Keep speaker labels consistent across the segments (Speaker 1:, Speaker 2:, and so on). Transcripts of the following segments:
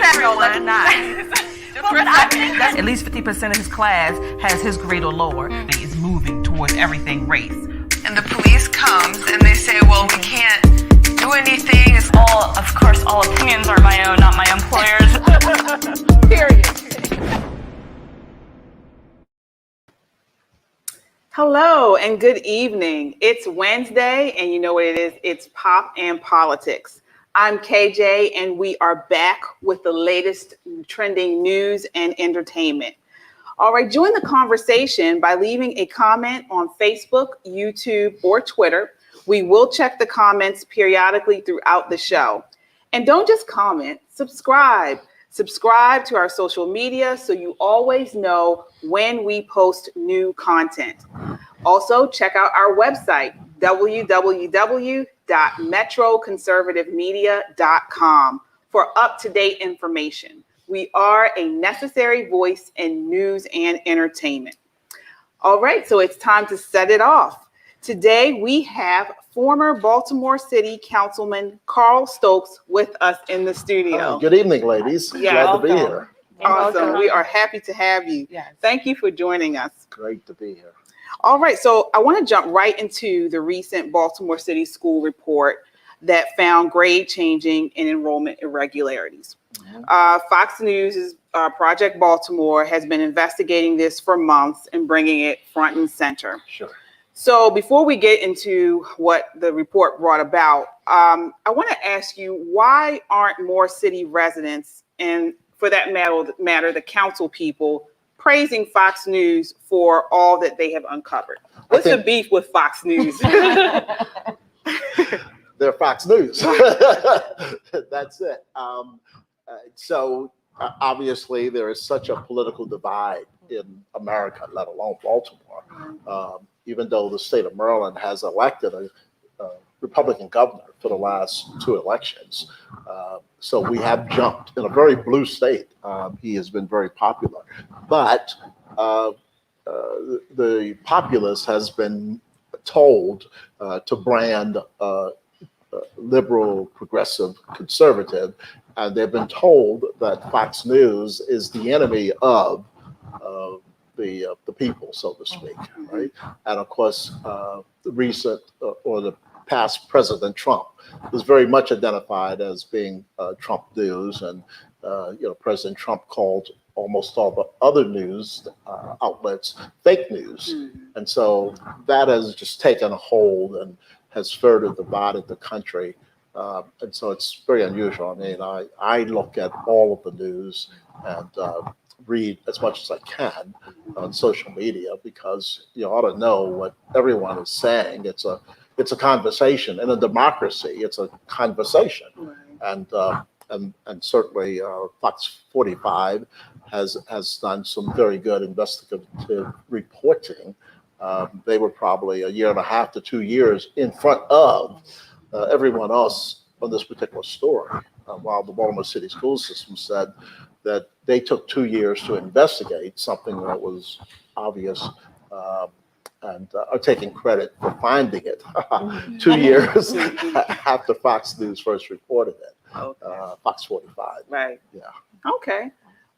Speaker 1: everyone.
Speaker 2: Nice.
Speaker 1: But I think that's at least 50% of his class has his grade or lower. Is moving towards everything race.
Speaker 2: And the police comes and they say, well, we can't do anything.
Speaker 3: Of course, all opinions are my own, not my employer's.
Speaker 1: Period. Hello and good evening. It's Wednesday and you know what it is. It's Pop and Politics. I'm KJ and we are back with the latest trending news and entertainment. All right, join the conversation by leaving a comment on Facebook, YouTube, or Twitter. We will check the comments periodically throughout the show. And don't just comment, subscribe. Subscribe to our social media so you always know when we post new content. Also, check out our website, www.metroconservativemedia.com for up-to-date information. We are a necessary voice in news and entertainment. All right, so it's time to set it off. Today, we have former Baltimore City Councilman Carl Stokes with us in the studio.
Speaker 4: Good evening, ladies. Glad to be here.
Speaker 1: Awesome. We are happy to have you.
Speaker 3: Yes.
Speaker 1: Thank you for joining us.
Speaker 4: Great to be here.
Speaker 1: All right, so I want to jump right into the recent Baltimore City School report that found grade changing and enrollment irregularities. Fox News' Project Baltimore has been investigating this for months and bringing it front and center.
Speaker 4: Sure.
Speaker 1: So before we get into what the report brought about, I want to ask you, why aren't more city residents, and for that matter, the council people, praising Fox News for all that they have uncovered? What's the beef with Fox News?
Speaker 4: They're Fox News. That's it. So obviously there is such a political divide in America, let alone Baltimore. Even though the state of Maryland has elected a Republican governor for the last two elections. So we have jumped in a very blue state. He has been very popular, but the populace has been told to brand liberal, progressive, conservative, and they've been told that Fox News is the enemy of the people, so to speak, right? And of course, the recent or the past President Trump was very much identified as being Trump news, and President Trump called almost all the other news outlets fake news, and so that has just taken a hold and has further divided the country, and so it's very unusual. I mean, I look at all of the news and read as much as I can on social media, because you ought to know what everyone is saying. It's a conversation in a democracy. It's a conversation, and certainly Fox 45 has done some very good investigative reporting. They were probably a year and a half to 2 years in front of everyone else on this particular story, while the Baltimore City school system said that they took 2 years to investigate something that was obvious, and are taking credit for finding it 2 years after Fox News first reported it.
Speaker 1: Okay.
Speaker 4: Fox 45.
Speaker 1: Right.
Speaker 4: Yeah.
Speaker 1: Okay.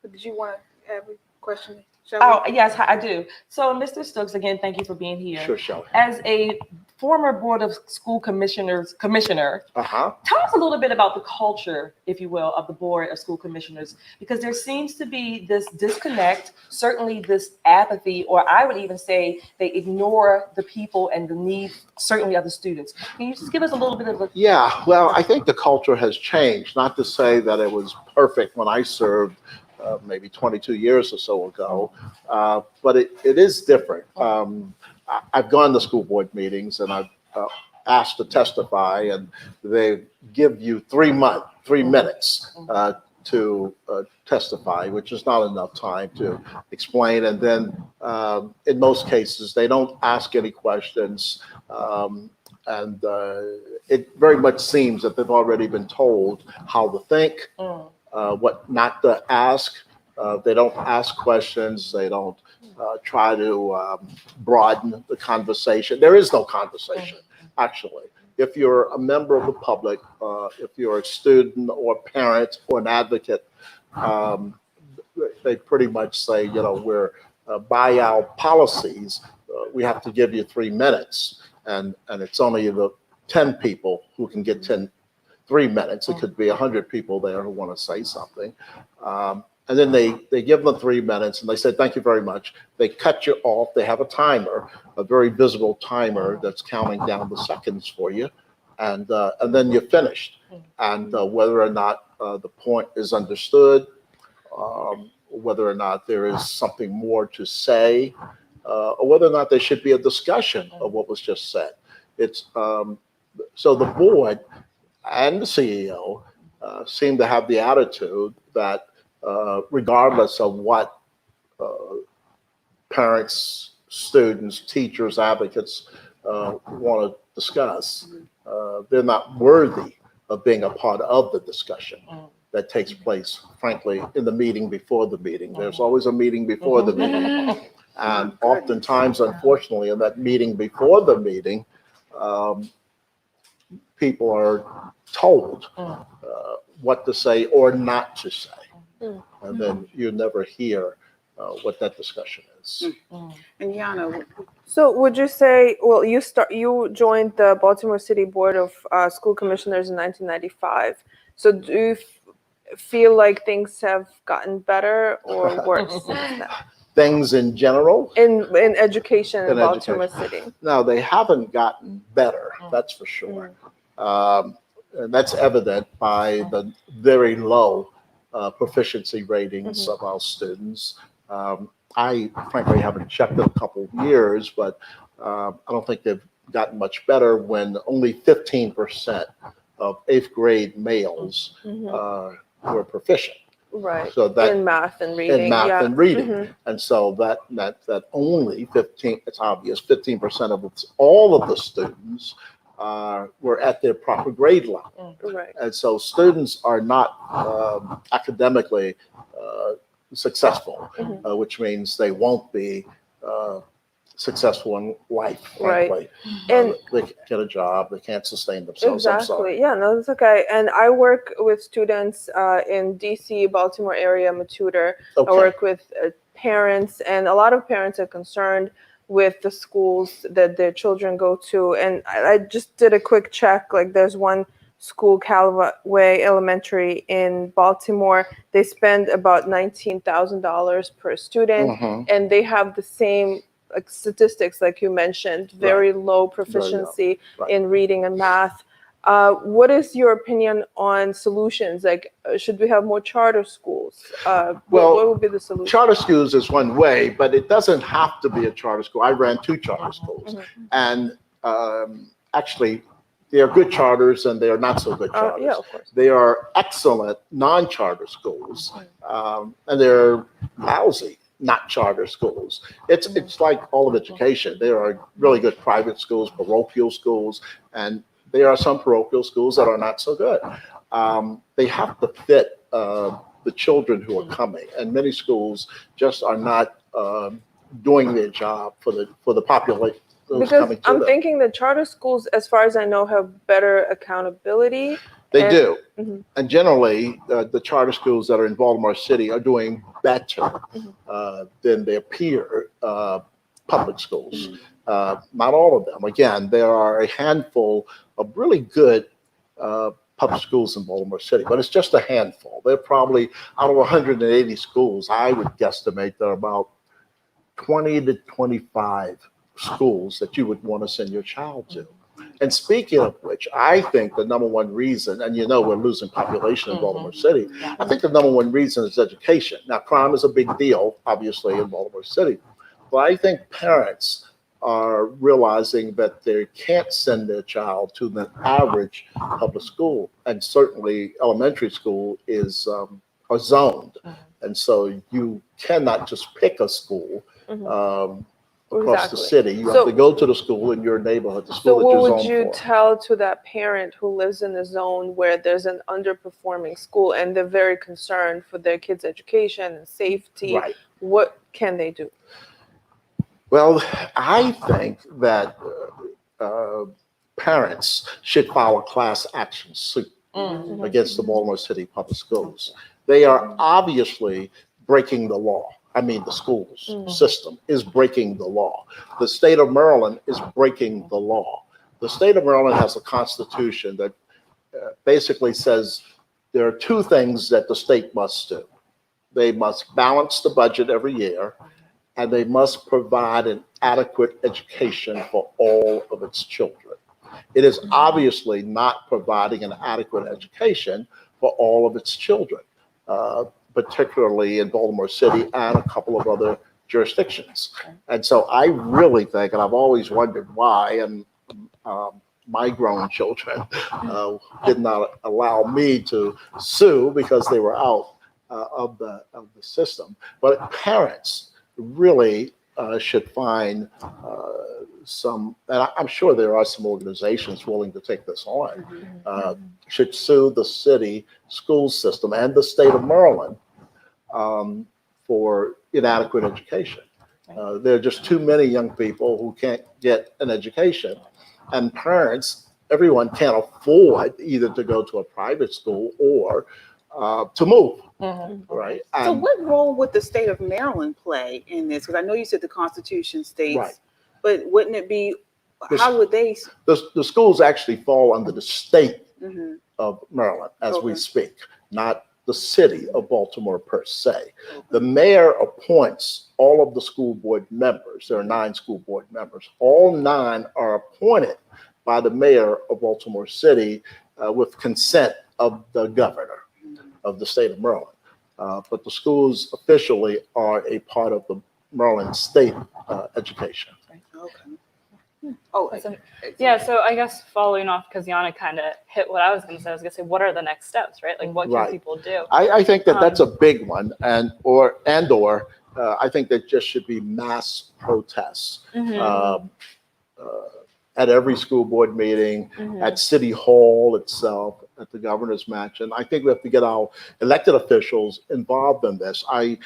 Speaker 1: But did you want to have a question, Shelly?
Speaker 3: Oh, yes, I do. So, Mr. Stokes, again, thank you for being here.
Speaker 4: Sure, Shelly.
Speaker 3: As a former Board of School commissioner, tell us a little bit about the culture, if you will, of the Board of School Commissioners, because there seems to be this disconnect, certainly this apathy, or I would even say they ignore the people and the needs, certainly of the students. Can you just give us a little bit of a...
Speaker 4: Yeah, well, I think the culture has changed. Not to say that it was perfect when I served maybe 22 years or so ago, but it is different. I've gone to school board meetings and I've asked to testify, and they give you 3 minutes to testify, which is not enough time to explain. And then in most cases, they don't ask any questions. And it very much seems that they've already been told how to think, what not to ask. They don't ask questions. They don't try to broaden the conversation. There is no conversation, actually. If you're a member of the public, if you're a student or parent or an advocate, they pretty much say, we're by our policies, we have to give you 3 minutes, and it's only the 10 people who can get 3 minutes. It could be 100 people there who want to say something. And then they give them 3 minutes and they say, thank you very much. They cut you off. They have a timer, a very visible timer that's counting down the seconds for you. And then you're finished. And whether or not the point is understood, whether or not there is something more to say, or whether or not there should be a discussion of what was just said. It's so the board and the CEO seem to have the attitude that regardless of what parents, students, teachers, advocates want to discuss, they're not worthy of being a part of the discussion that takes place, frankly, in the meeting before the meeting. There's always a meeting before the meeting. And oftentimes, unfortunately, in that meeting before the meeting, people are told what to say or not to say. And then you never hear what that discussion is.
Speaker 1: And Yana,
Speaker 5: So would you say, well, you joined the Baltimore City Board of School Commissioners in 1995. So do you feel like things have gotten better or worse since then?
Speaker 4: Things in general?
Speaker 5: In education in Baltimore City.
Speaker 4: No, they haven't gotten better, that's for sure. And that's evident by the very low proficiency ratings of our students. I frankly haven't checked in a couple of years, but I don't think they've gotten much better when only 15% of 8th grade males were proficient.
Speaker 5: Right.
Speaker 4: So that
Speaker 5: in math and reading.
Speaker 4: And reading. And so that only 15, it's obvious, 15% of all of the students were at their proper grade level.
Speaker 5: Right.
Speaker 4: And so students are not academically successful, which means they won't be successful in life, frankly.
Speaker 5: Right. And
Speaker 4: they can't get a job, they can't sustain themselves.
Speaker 5: exactly. Yeah, no, that's okay. And I work with students in DC, Baltimore area. I'm a tutor.
Speaker 4: Okay.
Speaker 5: I work with parents, and a lot of parents are concerned with the schools that their children go to. And I just did a quick check. Like, there's one school, Callaway Elementary in Baltimore. They spend about $19,000 per student, and they have the same statistics like you mentioned, very low proficiency in reading and math. What is your opinion on solutions? Like, should we have more charter schools? What would be the solution?
Speaker 4: Charter schools is one way, but it doesn't have to be a charter school. I ran 2 charter schools, and actually, they are good charters and they are not so good charters.
Speaker 5: Yeah, of course.
Speaker 4: They are excellent non-charter schools, and they're lousy not charter schools. It's like all of education. There are really good private schools, parochial schools, and there are some parochial schools that are not so good. They have to fit the children who are coming, and many schools just are not doing their job for the population.
Speaker 5: Because I'm thinking that charter schools, as far as I know, have better accountability.
Speaker 4: They do. And generally, the charter schools that are in Baltimore City are doing better than their peer public schools. Not all of them. Again, there are a handful of really good public schools in Baltimore City, but it's just a handful. They're probably, out of 180 schools, I would guesstimate there are about 20 to 25 schools that you would want to send your child to. And speaking of which, I think the number one reason, and we're losing population in Baltimore City, I think the number one reason is education. Now, crime is a big deal, obviously, in Baltimore City, but I think parents are realizing that they can't send their child to the average public school, and certainly elementary school is are zoned, and so you cannot just pick a school across the city. You have to go to the school in your neighborhood, the school that you're zoned for.
Speaker 5: So what would you tell to that parent who lives in a zone where there's an underperforming school and they're very concerned for their kids' education and safety?
Speaker 4: Right.
Speaker 5: What can they do?
Speaker 4: Well, I think that parents should file a class action suit against the Baltimore City Public Schools. They are obviously breaking the law. I mean, the schools system is breaking the law. The state of Maryland is breaking the law. The state of Maryland has a constitution that basically says there are two things that the state must do. They must balance the budget every year, and they must provide an adequate education for all of its children. It is obviously not providing an adequate education for all of its children, particularly in Baltimore City and a couple of other jurisdictions. And so I really think, and I've always wondered why, and my grown children did not allow me to sue because they were out of the system. But parents really should find some, and I'm sure there are some organizations willing to take this on, should sue the city school system and the state of Maryland for inadequate education. There are just too many young people who can't get an education, and parents, everyone can't afford either to go to a private school or to move, right?
Speaker 1: So what role would the state of Maryland play in this? Because I know you said the Constitution states,
Speaker 4: Right.
Speaker 1: but wouldn't it be, how would they?
Speaker 4: The schools actually fall under the state of Maryland as we speak, not the city of Baltimore per se. The mayor appoints all of the school board members. There are 9 school board members. All 9 are appointed by the mayor of Baltimore City with consent of the governor of the state of Maryland. But the schools officially are a part of the Maryland state education.
Speaker 1: Okay. Oh,
Speaker 6: Yeah, so I guess following off, because Yana kind of hit what I was going to say, I was going to say, what are the next steps, right? Like, what can
Speaker 4: Right.
Speaker 6: people do?
Speaker 4: I think that that's a big one, and or I think there just should be mass protests at every school board meeting, at City Hall itself, at the governor's mansion. I think we have to get our elected officials involved in this. I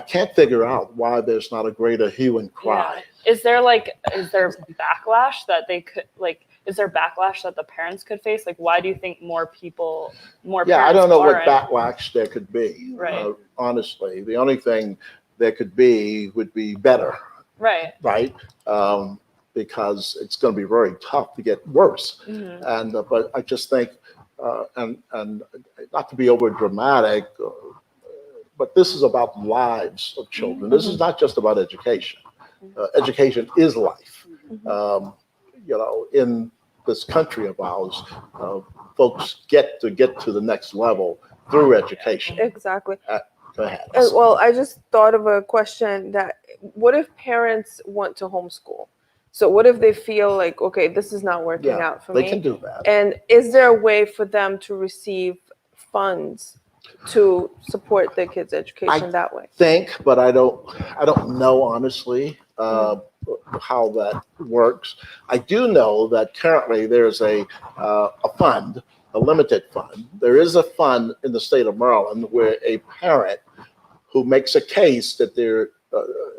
Speaker 4: can't figure out why there's not a greater hue and cry.
Speaker 6: Yeah. Is there backlash that they could, like, is there backlash that the parents could face? Like, why do you think more
Speaker 4: Yeah,
Speaker 6: parents
Speaker 4: I don't know what
Speaker 6: aren't?
Speaker 4: backlash there could be.
Speaker 6: Right.
Speaker 4: Honestly, the only thing there could be would be better.
Speaker 6: Right.
Speaker 4: Right. Because it's going to be very tough to get worse. And but I just think, and not to be over dramatic, but this is about lives of children. This is not just about education. Education is life. In this country of ours, folks get to the next level through education.
Speaker 5: Exactly.
Speaker 4: Go ahead.
Speaker 5: Well, I just thought of a question that, what if parents want to homeschool? So what if they feel like, okay, this is not working out for me?
Speaker 4: They can do that.
Speaker 5: And is there a way for them to receive funds to support their kids' education that way?
Speaker 4: But I don't know honestly how that works. I do know that currently there's a fund, a limited fund. There is a fund in the state of Maryland where a parent who makes a case that their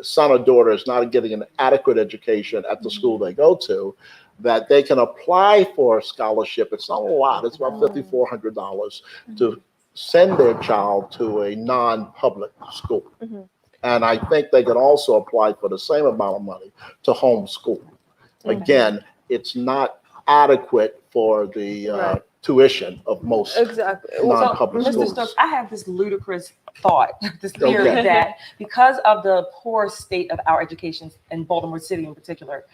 Speaker 4: son or daughter is not getting an adequate education at the school they go to, that they can apply for a scholarship. It's not a lot. It's about $5,400 to send their child to a non-public school. And I think they can also apply for the same amount of money to homeschool. Again, it's not adequate for the tuition of most non-public
Speaker 3: Mr.
Speaker 4: schools.
Speaker 3: Stokes, I have this ludicrous thought, this theory that because of the poor state of our education in Baltimore City in particular,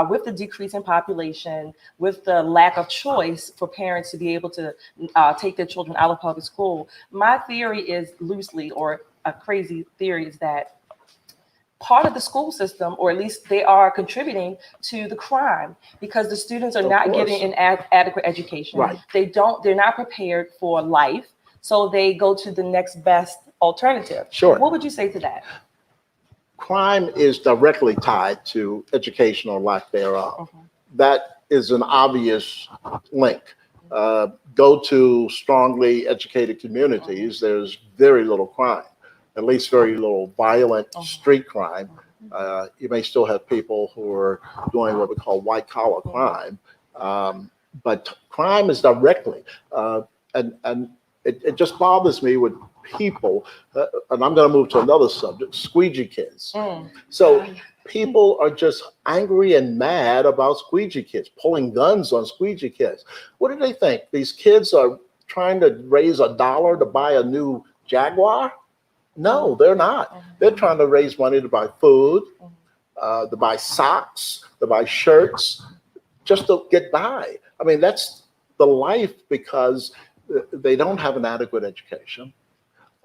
Speaker 3: with the decrease in population, with the lack of choice for parents to be able to take their children out of public school, my theory is loosely, or a crazy theory, is that part of the school system, or at least they are contributing to the crime, because the students are not getting an adequate education.
Speaker 4: Right.
Speaker 3: They're not prepared for life, so they go to the next best alternative.
Speaker 4: Sure.
Speaker 3: What would you say to that?
Speaker 4: Crime is directly tied to education or lack thereof. That is an obvious link. Go to strongly educated communities, there's very little crime, at least very little violent street crime. You may still have people who are doing what we call white collar crime, but crime is directly, and it just bothers me with people, and I'm going to move to another subject, squeegee kids. So people are just angry and mad about squeegee kids, pulling guns on squeegee kids. What do they think? These kids are trying to raise $1 to buy a new Jaguar? No, they're not. They're trying to raise money to buy food, to buy socks, to buy shirts, just to get by. I mean, that's the life, because they don't have an adequate education,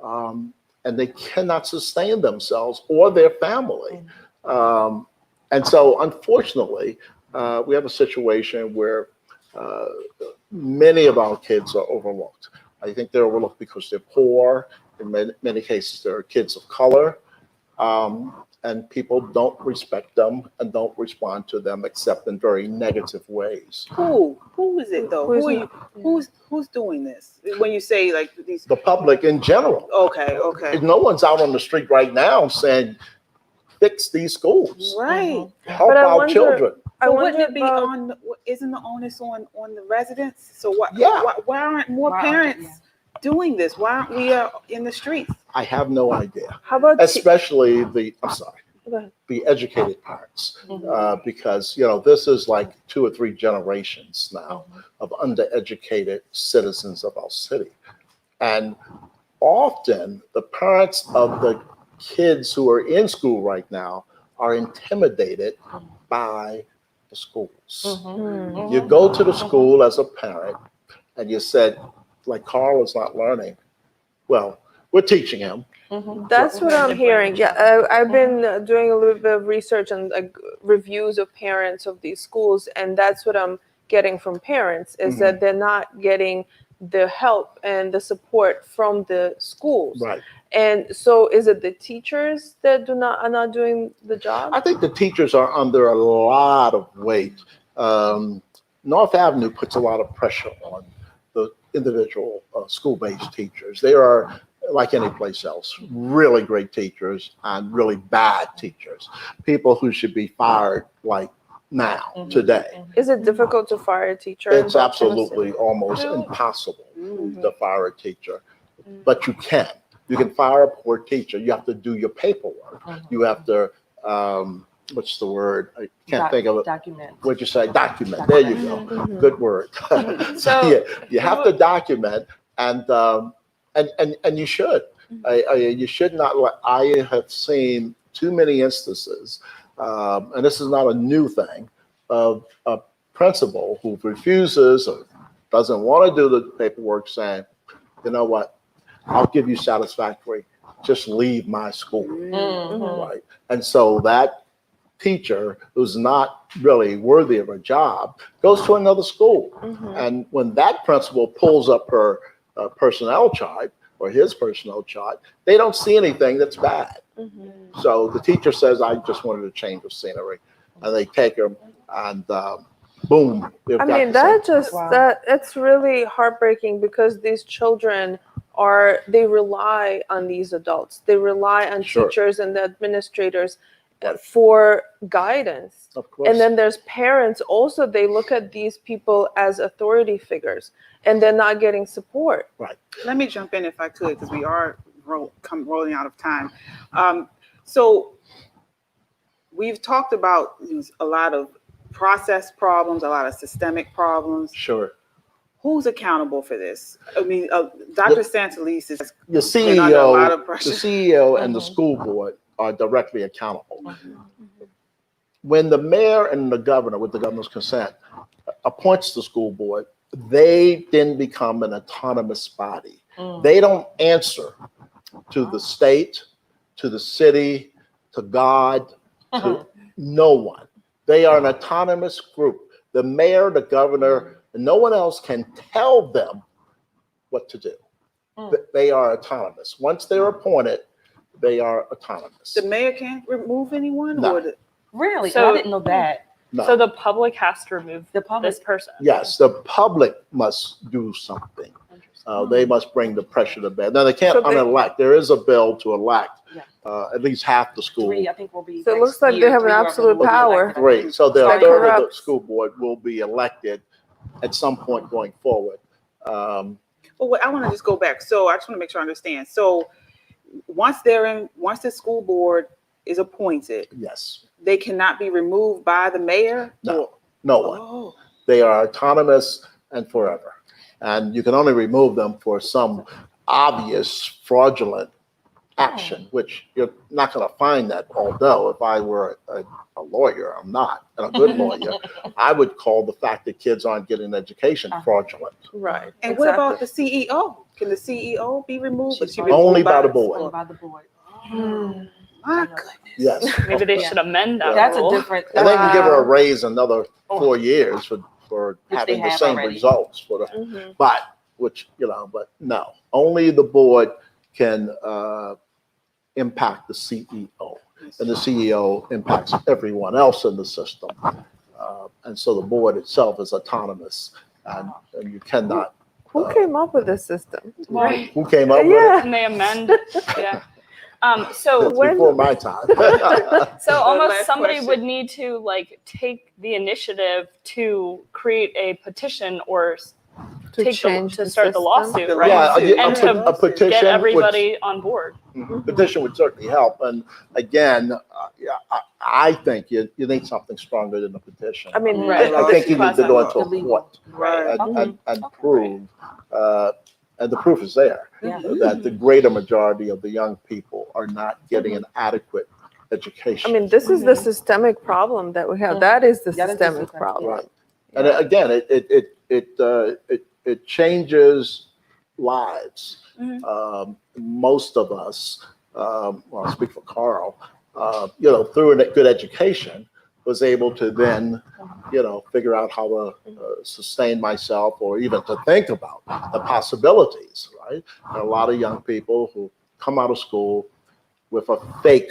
Speaker 4: and they cannot sustain themselves or their family. And so, unfortunately, we have a situation where many of our kids are overlooked. I think they're overlooked because they're poor. In many cases, there are kids of color, and people don't respect them and don't respond to them except in very negative ways.
Speaker 1: Who is it though? Who's doing this? When you say like these,
Speaker 4: the public in general.
Speaker 1: Okay.
Speaker 4: No one's out on the street right now saying, fix these schools,
Speaker 1: Right.
Speaker 4: help our children.
Speaker 1: I wouldn't it be isn't the onus on the residents? So why aren't more parents doing this? Why aren't we in the streets?
Speaker 4: I have no idea.
Speaker 5: How about
Speaker 4: especially the educated parents, because this is like 2 or 3 generations now of undereducated citizens of our city, and often the parents of the kids who are in school right now are intimidated by the schools. You go to the school as a parent and you said, like, Carl is not learning. Well, we're teaching him.
Speaker 5: That's what I'm hearing. Yeah, I've been doing a little bit of research and reviews of parents of these schools, and that's what I'm getting from parents is that they're not getting the help and the support from the schools.
Speaker 4: Right.
Speaker 5: And so, is it the teachers that are not doing the job?
Speaker 4: I think the teachers are under a lot of weight. North Avenue puts a lot of pressure on the individual school-based teachers. They are, like any place else, really great teachers and really bad teachers, people who should be fired like now, today.
Speaker 5: Is it difficult to fire a teacher?
Speaker 4: It's absolutely almost impossible to fire a teacher, but you can. You can fire a poor teacher. You have to do your paperwork. You have to, what's the word? I can't think of it.
Speaker 3: Document.
Speaker 4: What'd you say? Document. There you go. Good word. So you have to document, and you should. You should not. I have seen too many instances, and this is not a new thing, of a principal who refuses or doesn't want to do the paperwork, saying, you know what? I'll give you satisfactory, just leave my school, right? And so that teacher who's not really worthy of a job goes to another school. And when that principal pulls up her personnel chart or his personnel chart, they don't see anything that's bad. So the teacher says, I just wanted to change of scenery. And they take her and boom.
Speaker 5: I mean, it's really heartbreaking, because these children they rely on these adults. They rely on teachers and the administrators for guidance.
Speaker 4: Of course.
Speaker 5: And then there's parents also, they look at these people as authority figures and they're not getting support.
Speaker 4: Right.
Speaker 1: Let me jump in if I could, because we are rolling out of time. So we've talked about a lot of process problems, a lot of systemic problems.
Speaker 4: Sure.
Speaker 1: Who's accountable for this? I mean, Dr. Santalese is
Speaker 4: the CEO,
Speaker 1: under a lot of pressure.
Speaker 4: The CEO and the school board are directly accountable. When the mayor and the governor, with the governor's consent, appoints the school board, they then become an autonomous body. They don't answer to the state, to the city, to God, to no one. They are an autonomous group. The mayor, the governor, and no one else can tell them what to do. They are autonomous. Once they're appointed, they are autonomous.
Speaker 1: The mayor can't remove anyone?
Speaker 4: No.
Speaker 3: Really?
Speaker 6: So-
Speaker 3: I didn't know that.
Speaker 4: No.
Speaker 6: So the public has to remove this person.
Speaker 4: Yes, the public must do something. They must bring the pressure to bear. Now, they can't unelect. There is a bill to elect at least half the school.
Speaker 3: 3, I think, will be.
Speaker 5: So it looks like they have an absolute power.
Speaker 4: Great. So the
Speaker 5: Like
Speaker 4: third of the
Speaker 5: corrupt.
Speaker 4: school board will be elected at some point going forward.
Speaker 1: Well, But what, I want to just go back. So I just want to make sure I understand. So once the school board is appointed,
Speaker 4: Yes.
Speaker 1: they cannot be removed by the mayor?
Speaker 4: No, no one.
Speaker 1: Oh.
Speaker 4: They are autonomous and forever. And you can only remove them for some obvious fraudulent action, which you're not going to find that. Although if I were a lawyer, I'm not, and a good lawyer, I would call the fact that kids aren't getting an education fraudulent.
Speaker 5: Right.
Speaker 1: And what about the CEO? Can the CEO be removed? But she be
Speaker 4: Only
Speaker 1: removed
Speaker 4: by the
Speaker 3: Only
Speaker 4: board.
Speaker 3: by the board.
Speaker 1: My goodness.
Speaker 4: Yes.
Speaker 6: Maybe they should amend that
Speaker 3: That's
Speaker 6: rule.
Speaker 3: a different.
Speaker 4: And they can give her a raise another 4 years for
Speaker 3: Which they
Speaker 4: having the
Speaker 3: have
Speaker 4: same
Speaker 3: already.
Speaker 4: results for the, but no, only the board can impact the CEO, and the CEO impacts everyone else in the system. And so the board itself is autonomous, and you cannot.
Speaker 5: Who came up with this system?
Speaker 6: Well,
Speaker 4: Who came up with
Speaker 5: Yeah.
Speaker 6: can they amend? Yeah. So
Speaker 4: it? Before my time.
Speaker 6: So almost
Speaker 1: last
Speaker 6: somebody
Speaker 1: question.
Speaker 6: would need to like take the initiative to create a petition or
Speaker 5: To
Speaker 6: take
Speaker 5: change
Speaker 6: to
Speaker 5: the
Speaker 6: start the
Speaker 5: system?
Speaker 6: lawsuit,
Speaker 1: The
Speaker 6: right?
Speaker 4: Yeah,
Speaker 6: And
Speaker 4: a petition
Speaker 6: Get
Speaker 4: would-
Speaker 6: everybody on board.
Speaker 4: petition would certainly help. And again, I think you need something stronger than a petition.
Speaker 5: I mean,
Speaker 6: Right.
Speaker 4: I think you need to go into a
Speaker 3: Illegal.
Speaker 4: court
Speaker 1: Right.
Speaker 4: and prove, and the proof is there,
Speaker 3: Yeah.
Speaker 4: that the greater majority of the young people are not getting an adequate education.
Speaker 5: I mean, this is the systemic problem that we have. That is the
Speaker 3: That is the
Speaker 5: systemic
Speaker 3: system.
Speaker 5: problem.
Speaker 4: Right. And again, it changes lives. Most of us, well, I'll speak for Carl, through a good education, was able to then, figure out how to sustain myself, or even to think about the possibilities, right? There are a lot of young people who come out of school with a fake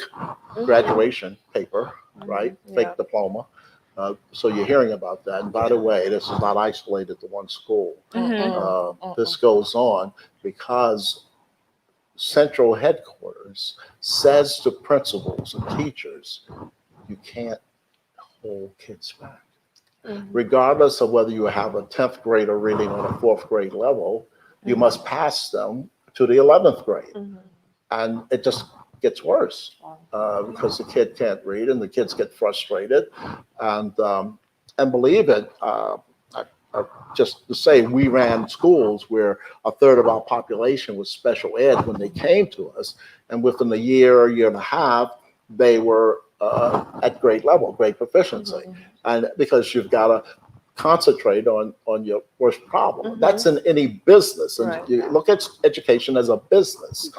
Speaker 4: graduation paper, right? Fake
Speaker 5: Yeah.
Speaker 4: diploma. So you're hearing about that. And by the way, this is not isolated to one school. This goes on because central headquarters says to principals and teachers, you can't hold kids back. Regardless of whether you have a 10th grader reading on a 4th grade level, you must pass them to the 11th grade. And it just gets worse because the kid can't read and the kids get frustrated. And believe it, just to say, we ran schools where a third of our population was special ed when they came to us. And within a year and a half, they were at grade level, grade proficiency. And because you've got to concentrate on your worst problem. That's in any business. And
Speaker 5: Right.
Speaker 4: you look at education as a business.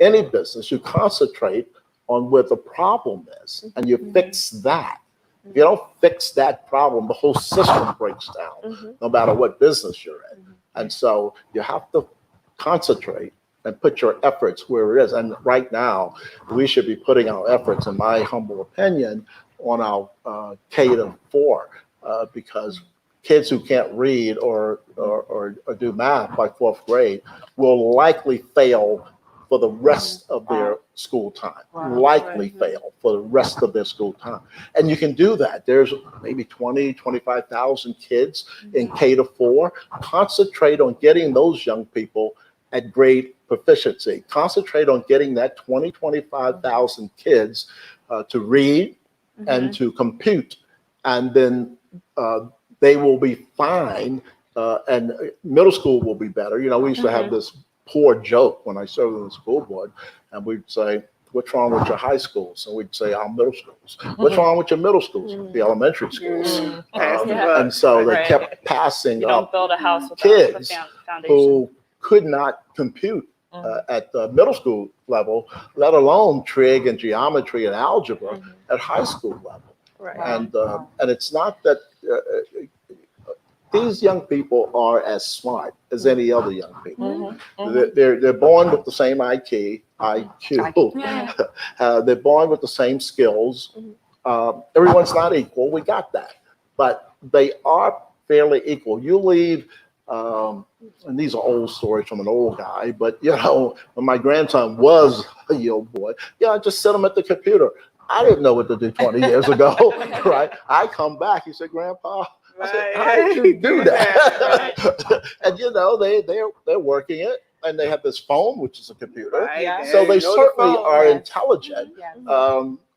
Speaker 4: Any business, you concentrate on where the problem is and you fix that. If you don't fix that problem, the whole system breaks down, no matter what business you're in. And so you have to concentrate and put your efforts where it is. And right now, we should be putting our efforts, in my humble opinion, on our K-4, because kids who can't read or do math by 4th grade will likely fail for the rest of their school time, likely fail for the rest of their school time. And you can do that. There's maybe 25,000 kids in K-4. Concentrate on getting those young people at grade proficiency. Concentrate on getting that 25,000 kids to read and to compute. And then they will be fine. And middle school will be better. We used to have this poor joke when I served on the school board, and we'd say, what's wrong with your high schools? And we'd say, our middle schools. What's wrong with your middle schools? The elementary schools. And so they kept passing
Speaker 6: You
Speaker 4: up
Speaker 6: don't build a house without
Speaker 4: kids
Speaker 6: the foundation.
Speaker 4: who could not compute at the middle school level, let alone trig and geometry and algebra at high school level.
Speaker 5: Right.
Speaker 4: And it's not that these young people are as smart as any other young people. They're born with the same IQ. They're born with the same skills. Everyone's not equal. We got that, but they are fairly equal. You leave, and these are old stories from an old guy, but when my grandson was a young boy, I just sit him at the computer. I didn't know what to do 20 years ago, right? I come back, he said, Grandpa, I said,
Speaker 1: Right.
Speaker 4: how did you do that?
Speaker 1: Right.
Speaker 4: And they're working it, and they have this phone, which is a computer.
Speaker 1: Right.
Speaker 3: Yeah.
Speaker 4: So they
Speaker 1: know the
Speaker 4: certainly
Speaker 1: phone.
Speaker 4: are
Speaker 3: Yes.
Speaker 4: intelligent.
Speaker 3: Yes.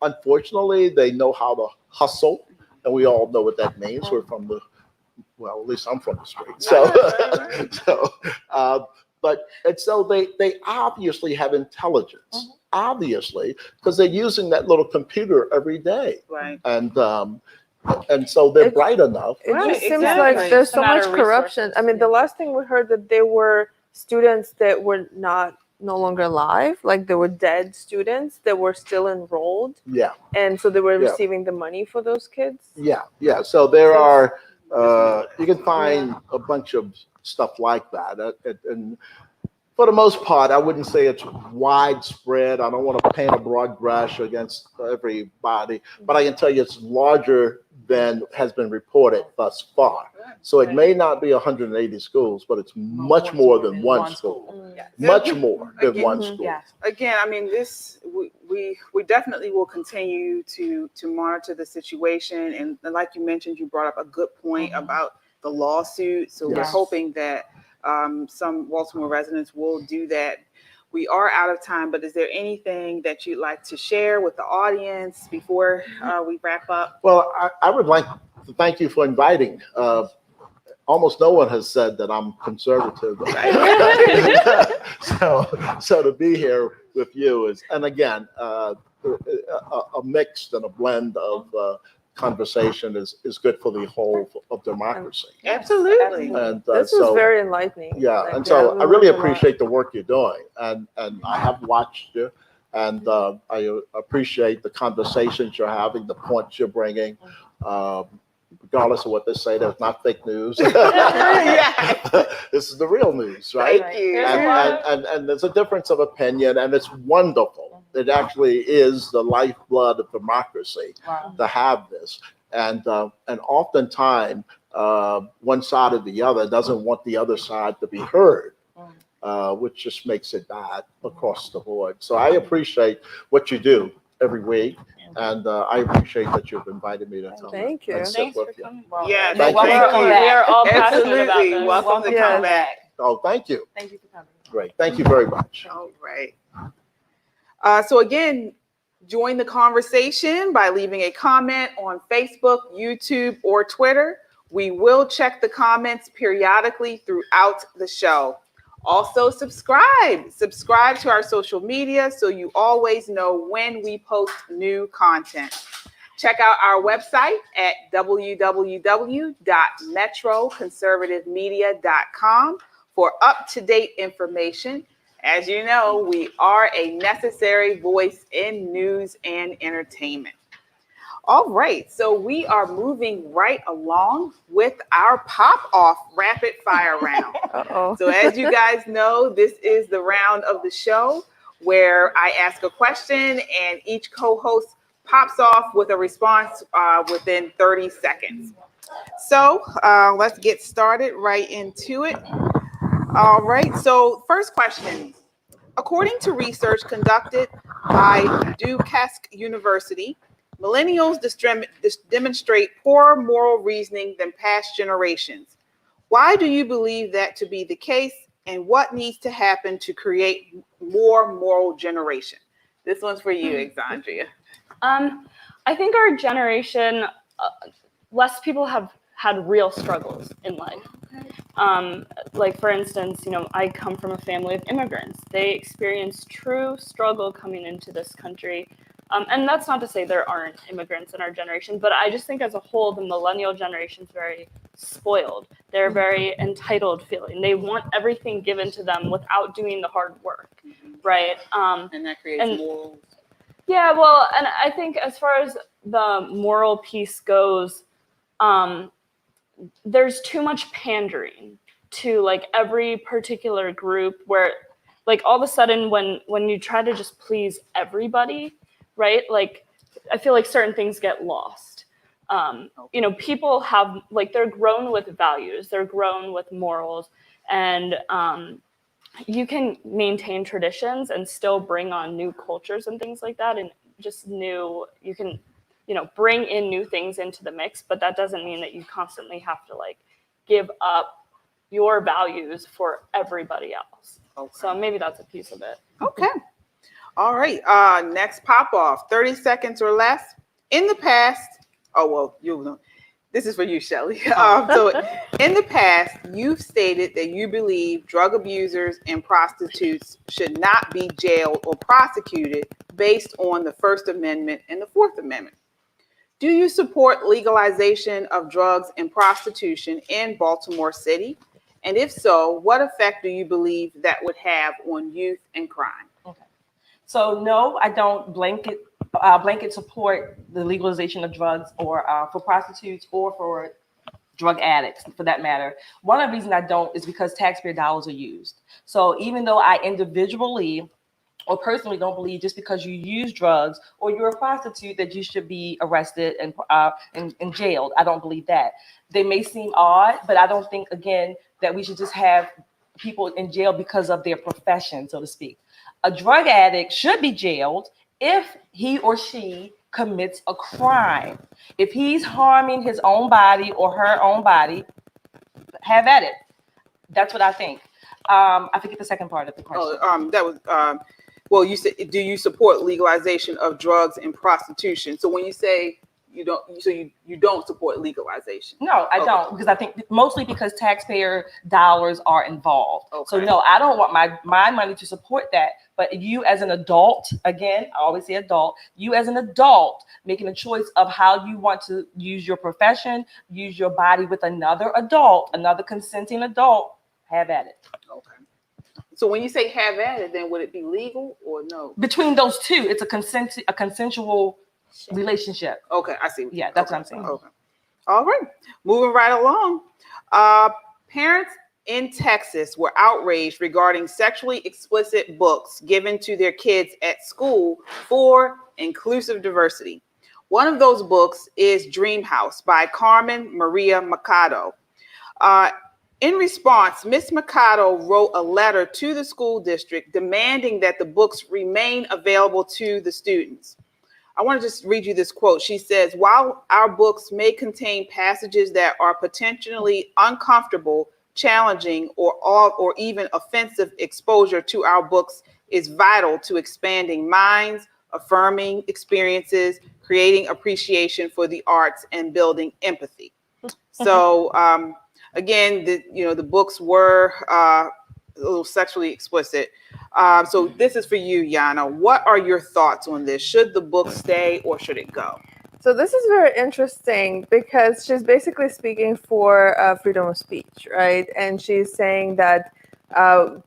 Speaker 4: Unfortunately, they know how to hustle, and we all know what that means. We're from well, at least I'm from the street. So,
Speaker 1: Right.
Speaker 4: so they obviously have intelligence, obviously, because they're using that little computer every day,
Speaker 1: Right.
Speaker 4: and so they're
Speaker 5: It's-
Speaker 4: bright enough.
Speaker 5: It
Speaker 1: Right,
Speaker 5: just seems
Speaker 1: exactly.
Speaker 5: like there's
Speaker 6: It's a
Speaker 5: so
Speaker 6: matter
Speaker 5: much
Speaker 6: of
Speaker 5: corruption.
Speaker 6: resources.
Speaker 5: I mean, the last thing we heard that there were students that were no longer alive, like there were dead students that were still enrolled,
Speaker 4: Yeah,
Speaker 5: and so they were
Speaker 4: Yeah.
Speaker 5: receiving the money for those kids.
Speaker 4: yeah. So there are you can find a bunch of stuff like that, and for the most part, I wouldn't say it's widespread. I don't want to paint a broad brush against everybody, but I can tell you it's larger than has been reported thus far. So it may not be 180 schools, but it's much more than one school. Much more than one
Speaker 1: Again,
Speaker 4: school.
Speaker 3: Yeah.
Speaker 1: Again, I mean, we definitely will continue to monitor the situation, and like you mentioned, you brought up a good point about the lawsuit. So we're
Speaker 4: Yes.
Speaker 1: hoping that some Baltimore residents will do that. We are out of time, but is there anything that you'd like to share with the audience before we wrap up?
Speaker 4: Well, I would like to thank you for inviting. Almost no one has said that I'm conservative. So to be here with you is, and again, a mix and a blend of conversation is good for the whole of democracy.
Speaker 1: Absolutely.
Speaker 4: And
Speaker 5: This was very enlightening.
Speaker 4: yeah,
Speaker 5: Like,
Speaker 4: and so
Speaker 5: we
Speaker 4: I really
Speaker 5: learned a lot.
Speaker 4: appreciate the work you're doing, and I have watched you, and I appreciate the conversations you're having, the points you're bringing. Regardless of what they say, that's not fake news. This is the real news, right?
Speaker 1: Thank you.
Speaker 6: There's a lot of-
Speaker 4: And there's a difference of opinion, and it's wonderful. It actually is the lifeblood of democracy to have this. And oftentimes, one side or the other doesn't want the other side to be heard, which just makes it bad across the board. So I appreciate what you do every week. And I appreciate that you've invited me to come.
Speaker 5: Thank you.
Speaker 4: and sit
Speaker 6: Thanks
Speaker 4: with
Speaker 6: for
Speaker 4: you.
Speaker 6: coming.
Speaker 1: Yeah,
Speaker 4: Thank
Speaker 6: Welcome.
Speaker 4: you.
Speaker 6: We are all passionate about
Speaker 1: Absolutely.
Speaker 6: this.
Speaker 1: Welcome to
Speaker 5: Yes.
Speaker 1: come back.
Speaker 4: Oh, thank you.
Speaker 3: Thank you for coming.
Speaker 4: Great. Thank you very much.
Speaker 1: All right. So again, join the conversation by leaving a comment on Facebook, YouTube, or Twitter. We will check the comments periodically throughout the show. Also, subscribe to our social media so you always know when we post new content. Check out our website at www.metroconservativemedia.com for up-to-date information. As you know, we are a necessary voice in news and entertainment. All right, so we are moving right along with our pop-off rapid fire round.
Speaker 5: Uh-oh.
Speaker 1: So as you guys know, this is the round of the show where I ask a question and each co-host pops off with a response within 30 seconds. So let's get started right into it. All right, so first question. According to research conducted by Duquesne University, millennials demonstrate poorer moral reasoning than past generations. Why do you believe that to be the case, and what needs to happen to create more moral generation? This one's for you, Xandria.
Speaker 6: I think our generation, less people have had real struggles in life. Like for instance, I come from a family of immigrants. They experienced true struggle coming into this country. And that's not to say there aren't immigrants in our generation, but I just think as a whole, the millennial generation is very spoiled. They're very entitled feeling. They want everything given to them without doing the hard work, right?
Speaker 1: And that creates morals.
Speaker 6: Yeah, well, and I think as far as the moral piece goes, there's too much pandering to like every particular group where like all of a sudden when you try to just please everybody, right? Like I feel like certain things get lost. People have like they're grown with values, they're grown with morals, and you can maintain traditions and still bring on new cultures and things like that, and just you can bring in new things into the mix, but that doesn't mean that you constantly have to like give up your values for everybody else. Okay. So maybe that's a piece of it.
Speaker 1: Okay. All right. Next pop off, 30 seconds or less. In the past, this is for you, Shelly. So in the past, you've stated that you believe drug abusers and prostitutes should not be jailed or prosecuted based on the First Amendment and the Fourth Amendment. Do you support legalization of drugs and prostitution in Baltimore City? And if so, what effect do you believe that would have on youth and crime?
Speaker 3: Okay. So no, I don't blanket support the legalization of drugs or for prostitutes or for drug addicts for that matter. One of the reasons I don't is because taxpayer dollars are used. So even though I individually or personally don't believe just because you use drugs or you're a prostitute that you should be arrested and jailed. I don't believe that. They may seem odd, but I don't think, again, that we should just have people in jail because of their profession, so to speak. A drug addict should be jailed if he or she commits a crime. If he's harming his own body or her own body, have at it. That's what I think. I forget the second part of the question.
Speaker 1: Well, you said, do you support legalization of drugs and prostitution? So when you say you don't support legalization?
Speaker 3: No, I don't, because I think mostly because taxpayer dollars are involved. Okay. So no, I don't want my money to support that. But you as an adult, again, I always say adult, you as an adult making a choice of how you want to use your profession, use your body with another adult, another consenting adult, have at it.
Speaker 1: Okay. So when you say have at it, then would it be legal or no?
Speaker 3: Between those two, it's a consensual relationship.
Speaker 1: Okay, I see.
Speaker 3: Yeah, that's what I'm saying.
Speaker 1: Okay. All right. Moving right along. Parents in Texas were outraged regarding sexually explicit books given to their kids at school for inclusive diversity. One of those books is Dream House by Carmen Maria Machado. In response, Ms. Machado wrote a letter to the school district demanding that the books remain available to the students. I want to just read you this quote. She says, "While our books may contain passages that are potentially uncomfortable, challenging, or even offensive, exposure to our books is vital to expanding minds, affirming experiences, creating appreciation for the arts, and building empathy." So, again, the books were a little sexually explicit. So this is for you, Yana. What are your thoughts on this? Should the book stay or should it go?
Speaker 5: So this is very interesting because she's basically speaking for freedom of speech, right? And she's saying that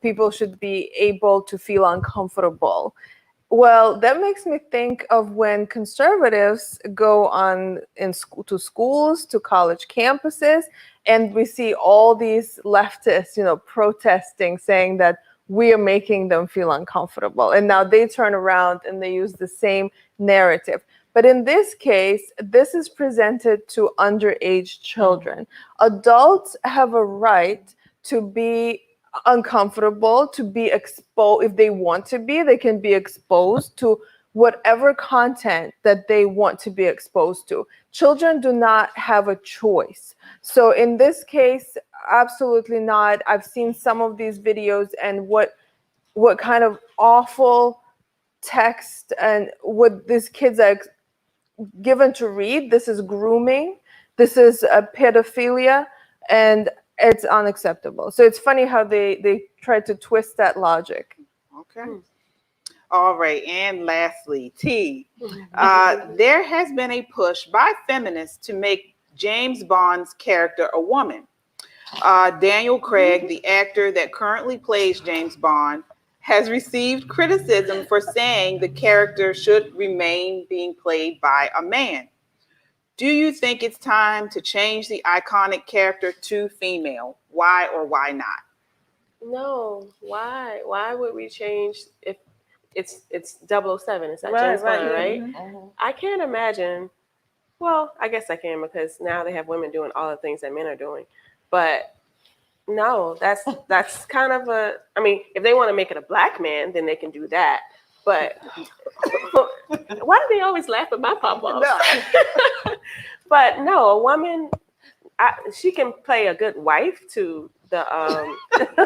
Speaker 5: people should be able to feel uncomfortable. Well, that makes me think of when conservatives go to schools, to college campuses, and we see all these leftists, protesting, saying that we are making them feel uncomfortable. And now they turn around and they use the same narrative. But in this case, this is presented to underage children. Adults have a right to be uncomfortable, to be exposed. If they want to be, they can be exposed to whatever content that they want to be exposed to. Children do not have a choice. So in this case, absolutely not. I've seen some of these videos and what kind of awful text and what these kids are given to read. This is grooming. This is pedophilia, and it's unacceptable. So it's funny how they try to twist that logic.
Speaker 1: Okay. All right. And lastly, T. There has been a push by feminists to make James Bond's character a woman. Daniel Craig, the actor that currently plays James Bond, has received criticism for saying the character should remain being played by a man. Do you think it's time to change the iconic character to female? Why or why not?
Speaker 7: No. Why? Why would we change if it's 007? It's not James Bond, right? Mm-hmm. I can't imagine. Well, I guess I can because now they have women doing all the things that men are doing. But no, that's kind of if they want to make it a black man, then they can do that. But why do they always laugh at my pop-offs?
Speaker 1: No.
Speaker 7: But no, a woman, she can play a good wife to the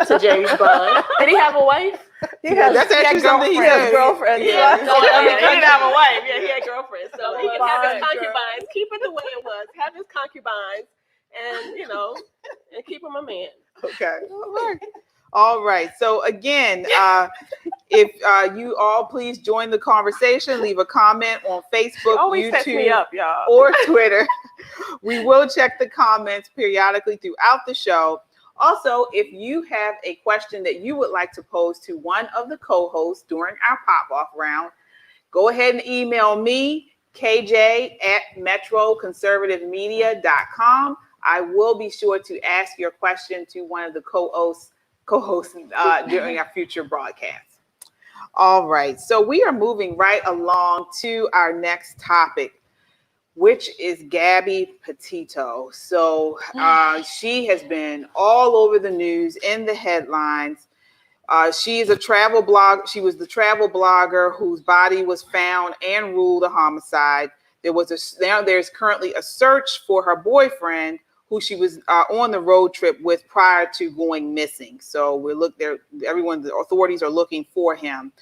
Speaker 7: to James Bond. Did he have a wife?
Speaker 1: That's actually something he said.
Speaker 5: Girlfriend.
Speaker 7: Yeah,
Speaker 5: Yeah.
Speaker 7: he didn't have a wife. Yeah, he had girlfriends. So he can have his
Speaker 5: Bond
Speaker 7: concubines, keep it the way it was, have his concubines, and and keep him a man.
Speaker 1: Okay. All right. So again, if you all please join the conversation, leave a comment on Facebook,
Speaker 7: Always sets me
Speaker 1: YouTube,
Speaker 7: up, y'all.
Speaker 1: or Twitter. We will check the comments periodically throughout the show. Also, if you have a question that you would like to pose to one of the co-hosts during our pop-off round, go ahead and email me, kj@metroconservativemedia.com. I will be sure to ask your question to one of the co-hosts during our future broadcasts. All right, so we are moving right along to our next topic, which is Gabby Petito. So she has been all over the news, in the headlines. She is a travel blog. She was the travel blogger whose body was found and ruled a homicide. There's currently a search for her boyfriend, who she was on the road trip with prior to going missing. So the authorities are looking for him.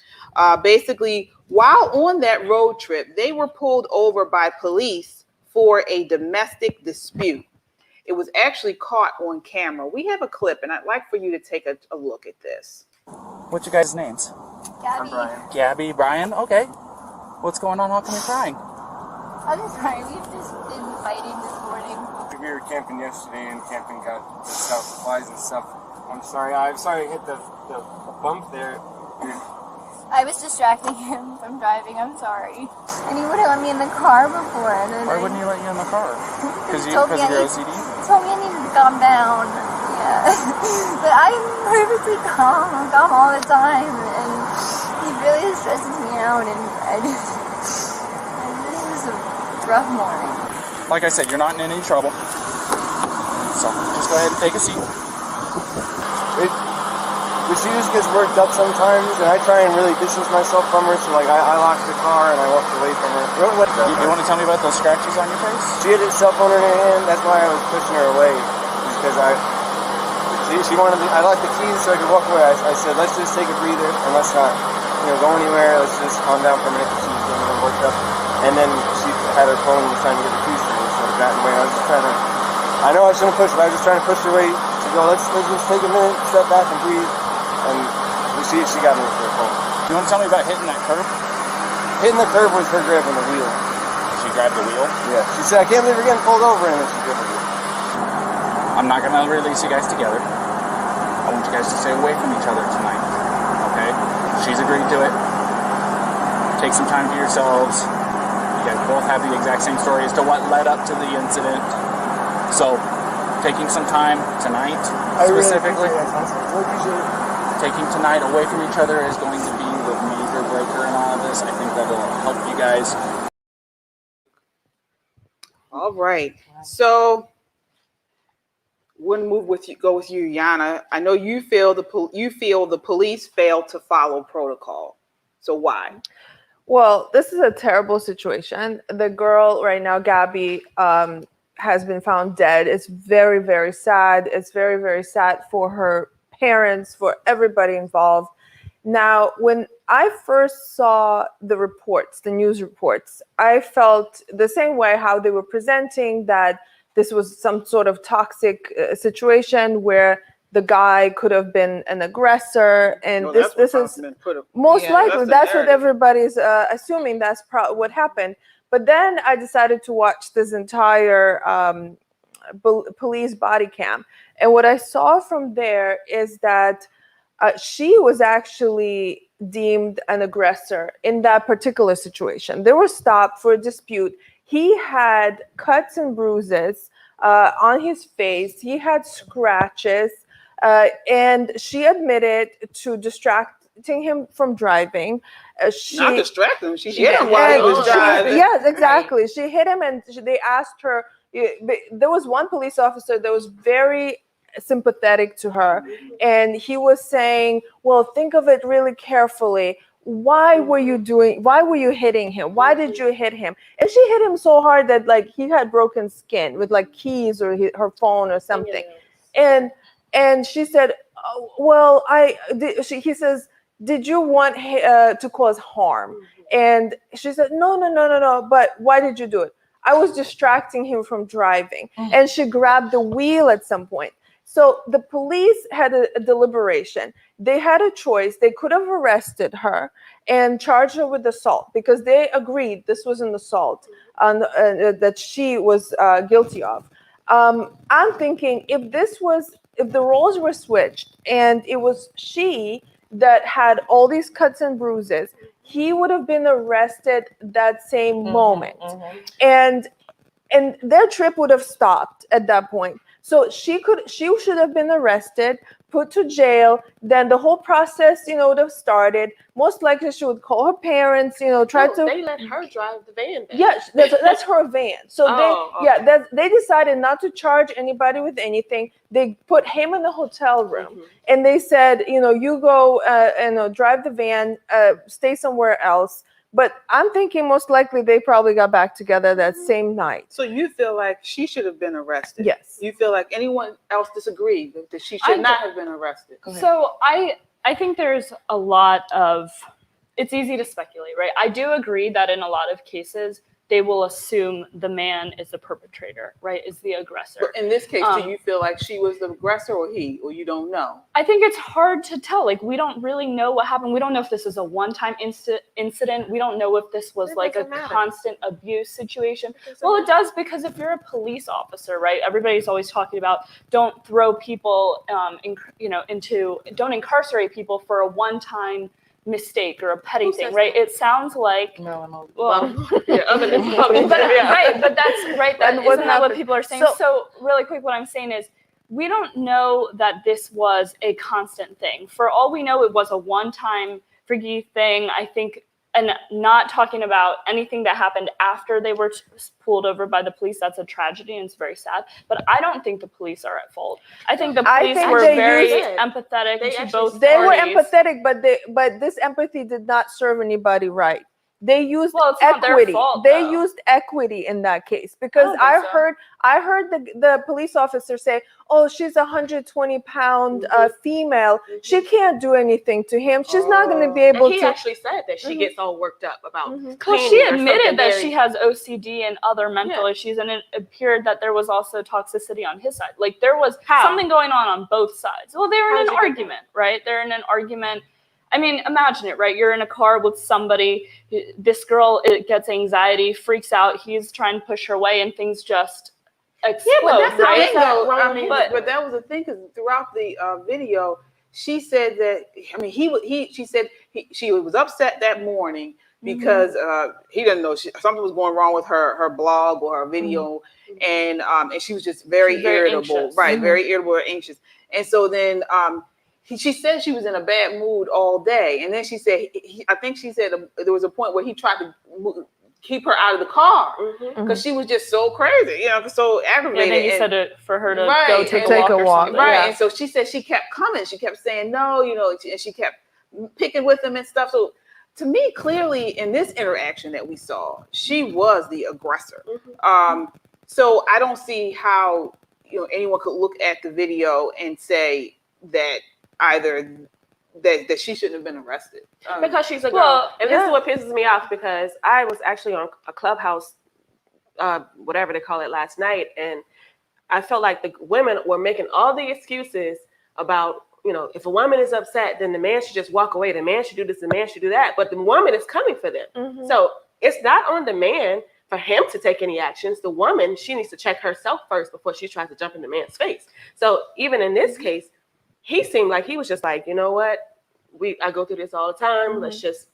Speaker 1: Basically, while on that road trip, they were pulled over by police for a domestic dispute. It was actually caught on camera. We have a clip, and I'd like for you to take a look at this.
Speaker 8: What's your guys' names?
Speaker 9: Gabby.
Speaker 8: I'm Brian. Gabby, Brian? Okay. What's going on? How come you're crying?
Speaker 9: I'm sorry, we've just been fighting this morning.
Speaker 10: We were camping yesterday, and camping got the stuff, flies and stuff. I'm sorry I hit the bump there.
Speaker 9: I was distracting him from driving, I'm sorry. And he wouldn't let me in the car before. And then
Speaker 8: Why wouldn't he let you in the car? Because of your OCD?
Speaker 9: He told me I needed to calm down. Yeah. But I'm perfectly calm. I'm calm all the time. And he really stresses me out. And this is a rough morning.
Speaker 8: Like I said, you're not in any trouble. So just go ahead and take a seat.
Speaker 10: She just gets worked up sometimes, and I try and really distance myself from her. So like I locked the car and I walked away from her.
Speaker 8: You want to tell me about those scratches on your face?
Speaker 10: She had her cell phone in her hand. That's why I was pushing her away, because she wanted me. I locked the keys so I could walk away. I said, let's just take a breather and let's not go anywhere. Let's just calm down for a minute. She was getting worked up, and then she had her phone and was trying to get the keys to me. So I got in the way. I was just trying to. I know I shouldn't push, but I was just trying to push her away to go. Let's just take a minute, step back, and breathe. And she got me with her phone.
Speaker 8: You want to tell me about hitting that curb?
Speaker 10: Hitting the curb was her grabbing the wheel.
Speaker 8: She grabbed the wheel?
Speaker 10: Yeah. She said, I can't believe we're getting pulled over, and then she grabbed the wheel.
Speaker 8: I'm not going to release you guys together. I want you guys to stay away from each other tonight. Okay? She's agreed to it. Take some time to yourselves. You guys both have the exact same story as to what led up to the incident. So, taking some time tonight, specifically, taking tonight away from each other is going to be the major breaker in all of this. I think that'll help you guys.
Speaker 1: All right. So we'll go with you, Yana. I know you feel the police failed to follow protocol. So why?
Speaker 5: Well, this is a terrible situation. The girl right now, Gabby, has been found dead. It's very, very sad. It's very, very sad for her parents, for everybody involved. Now, when I first saw the reports, the news reports, I felt the same way how they were presenting that this was some sort of toxic situation where the guy could have been an aggressor, and this is most likely that's what everybody's assuming. That's what happened. But then I decided to watch this entire police body cam, and what I saw from there is that she was actually deemed an aggressor in that particular situation. They were stopped for a dispute. He had cuts and bruises on his face. He had scratches. And she admitted to distracting him from driving.
Speaker 1: Not distracting him. She hit him while he was driving.
Speaker 5: Yes, exactly. She hit him, and they asked her. There was one police officer that was very sympathetic to her, and he was saying, well, think of it really carefully. why were you hitting him? Why did you hit him? And she hit him so hard that like he had broken skin with like keys or her phone or something. And she said, oh, well, he says, did you want to cause harm? And she said, no. But why did you do it? I was distracting him from driving. And she grabbed the wheel at some point. So the police had a deliberation. They had a choice. They could have arrested her and charged her with assault because they agreed this was an assault that she was guilty of. I'm thinking if the roles were switched and it was she that had all these cuts and bruises, he would have been arrested that same moment. And their trip would have stopped at that point. So she should have been arrested, put to jail. Then the whole process, would have started. Most likely, she would call her parents. They
Speaker 7: let her drive the van.
Speaker 5: Yes, that's her van. So they decided not to charge anybody with anything. They put him in the hotel room, and they said, you go and drive the van, stay somewhere else. But I'm thinking most likely they probably got back together that same night.
Speaker 1: So you feel like she should have been arrested?
Speaker 5: Yes.
Speaker 1: You feel like anyone else disagreed that she should not have been arrested?
Speaker 6: So I think there's a lot of, it's easy to speculate, right? I do agree that in a lot of cases, they will assume the man is the perpetrator, right? Is the aggressor.
Speaker 1: But in this case, do you feel like she was the aggressor or he, or you don't know?
Speaker 6: I think it's hard to tell. Like, we don't really know what happened. We don't know if this is a one-time incident. We don't know if this was like a constant abuse situation. Well, it does, because if you're a police officer, right? Everybody's always talking about don't throw people, don't incarcerate people for a one-time mistake or a petty thing, right? It sounds like but that's right. Isn't that what people are saying? So really quick, what I'm saying is we don't know that this was a constant thing. For all we know, it was a one-time freaky thing. I think, and not talking about anything that happened after they were pulled over by the police. That's a tragedy and it's very sad. But I don't think the police are at fault. I think the police were very empathetic to both parties.
Speaker 5: They were empathetic, but this empathy did not serve anybody right. They used equity. They used equity in that case because I heard the police officer say, "Oh, she's a 120-pound female. She can't do anything to him. She's not going to be able to."
Speaker 7: He actually said that she gets all worked up about.
Speaker 6: Well, she admitted that she has OCD and other mental issues, and it appeared that there was also toxicity on his side. Like there was something going on both sides. Well, they were in an argument, right? They're in an argument. I mean, imagine it, right? You're in a car with somebody. This girl gets anxiety, freaks out. He's trying to push her away, and things just explode.
Speaker 1: Yeah, but that's the
Speaker 6: right?
Speaker 1: thing, though. I mean, but that was the thing, because throughout the video, she said that. I mean, she said she was upset that morning because he didn't know something was going wrong with her blog or her video, and she was just very irritable, anxious. Right? Very irritable or anxious, and so then. She said she was in a bad mood all day. And then she said, I think she said there was a point where he tried to keep her out of the car because she was just so crazy, so aggravated.
Speaker 6: And then he said for her to go take a walk.
Speaker 1: Right. Yeah. And so she said she kept coming. She kept saying no, and she kept picking with him and stuff. So to me, clearly in this interaction that we saw, she was the aggressor. So I don't see how anyone could look at the video and say that either that she shouldn't have been arrested
Speaker 7: because she's a girl. And this is what pisses me off, because I was actually on a Clubhouse, whatever they call it, last night, and I felt like the women were making all the excuses about, if a woman is upset, then the man should just walk away. The man should do this, the man should do that. But the woman is coming for them. So it's not on the man for him to take any actions. The woman, she needs to check herself first before she tries to jump in the man's face. So even in this case, he seemed like he was just like, you know what, I go through this all the time. Let's just,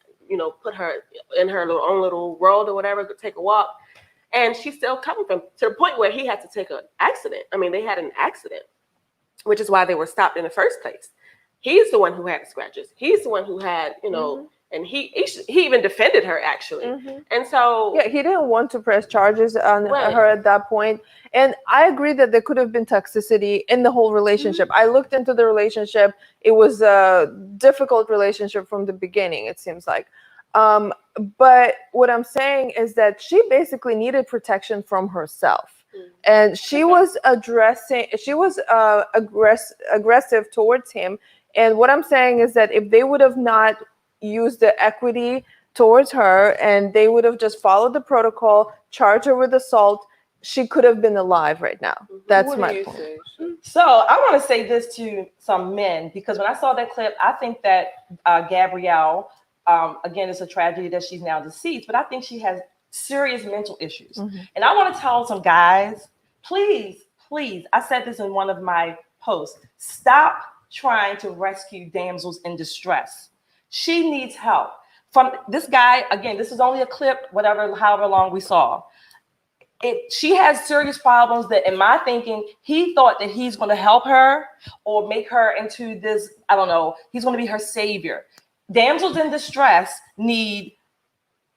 Speaker 7: put her in her own little world or whatever, take a walk. And she's still coming to the point where he had to take an accident. I mean, they had an accident, which is why they were stopped in the first place. He's the one who had the scratches. He's the one who had, And he even defended her actually. And so
Speaker 5: yeah, he didn't want to press charges on
Speaker 7: Right.
Speaker 5: her at that point. And I agree that there could have been toxicity in the whole relationship. I looked into the relationship. It was a difficult relationship from the beginning, it seems like. But what I'm saying is that she basically needed protection from herself. And she was aggressive towards him. And what I'm saying is that if they would have not used the equity towards her and they would have just followed the protocol, charged her with assault, she could have been alive right now. That's my point.
Speaker 3: So I want to say this to some men, because when I saw that clip, I think that Gabrielle, again, it's a tragedy that she's now deceased, but I think she has serious mental issues. And I want to tell some guys, please, I said this in one of my posts, stop trying to rescue damsels in distress. She needs help. From this guy, again, this is only a clip, however long we saw. She has serious problems that, in my thinking, he thought that he's going to help her or make her into this, I don't know, he's going to be her savior. Damsels in distress need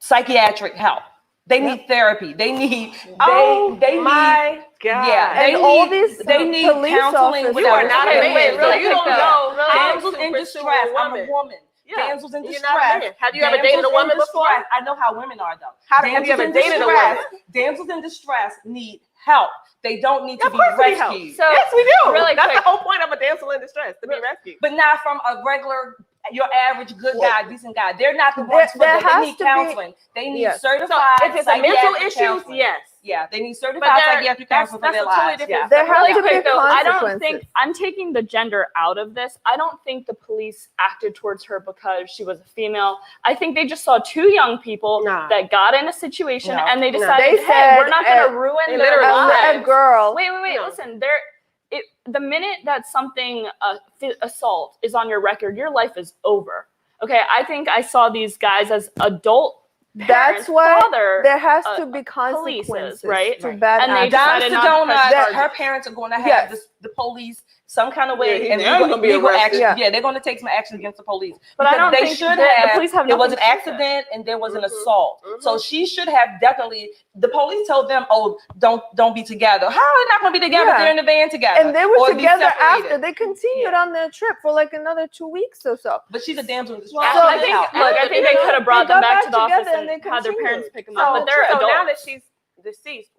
Speaker 3: psychiatric help. They need therapy. They need,
Speaker 7: my God.
Speaker 3: Yeah,
Speaker 5: and all these
Speaker 3: they need
Speaker 5: police
Speaker 3: counseling.
Speaker 5: officers.
Speaker 7: You are not a man. You don't know how
Speaker 3: Damsels
Speaker 7: to
Speaker 3: in
Speaker 7: pursue
Speaker 3: distress.
Speaker 7: a
Speaker 3: I'm a
Speaker 7: woman.
Speaker 3: woman.
Speaker 7: Yeah.
Speaker 3: Damsels in
Speaker 7: You're
Speaker 3: distress.
Speaker 7: not a man. Have you ever dated a woman before?
Speaker 3: I know how women are, though.
Speaker 7: Have you ever dated a woman?
Speaker 3: Damsels in distress need help. They don't need to be rescued.
Speaker 6: So
Speaker 7: yes, we do.
Speaker 6: really
Speaker 7: That's
Speaker 6: quick.
Speaker 7: the whole point of a damsel in distress, to be rescued.
Speaker 3: But not from a regular, your average good guy, decent guy. They're not the ones for that. They need counseling. They need certified.
Speaker 7: So if it's a mental issues,
Speaker 3: counseling.
Speaker 7: yes.
Speaker 3: Yeah, they need certified psychiatric counseling for their lives. Yeah.
Speaker 5: There has to be
Speaker 6: quick, though, I don't
Speaker 5: consequences.
Speaker 6: think I'm taking the gender out of this. I don't think the police acted towards her because she was a female. I think they just saw two young people that got in a situation and they decided, hey, we're not going to ruin their lives.
Speaker 5: A girl.
Speaker 6: Wait. Listen, the minute that something assault is on your record, your life is over. Okay, I think I saw these guys as adult.
Speaker 5: That's why there has to be
Speaker 6: consequences,
Speaker 5: consequences,
Speaker 6: right?
Speaker 5: To bad
Speaker 6: and they
Speaker 5: acts.
Speaker 6: decided not to press charges.
Speaker 3: Her parents are going to have the police some kind of way, and
Speaker 1: they're going to be
Speaker 3: legal
Speaker 1: arrested.
Speaker 3: action. They're going to take some action against the police.
Speaker 6: But I don't
Speaker 3: they
Speaker 6: think
Speaker 3: should
Speaker 6: the
Speaker 3: have.
Speaker 6: police have
Speaker 3: There was an
Speaker 6: nothing to do with
Speaker 3: accident and there was an assault. So she should have definitely. The police told them, "Oh, don't be together." How are they not going to be together? They're in the van together,
Speaker 5: and they were
Speaker 3: or
Speaker 5: together
Speaker 3: separated.
Speaker 5: after. They continued on their trip for like another 2 weeks or so.
Speaker 3: But she's a damsel in distress.
Speaker 6: Well, I think they could have brought them back to the office and had their parents pick them up. But they're adults.
Speaker 7: Now that she's deceased,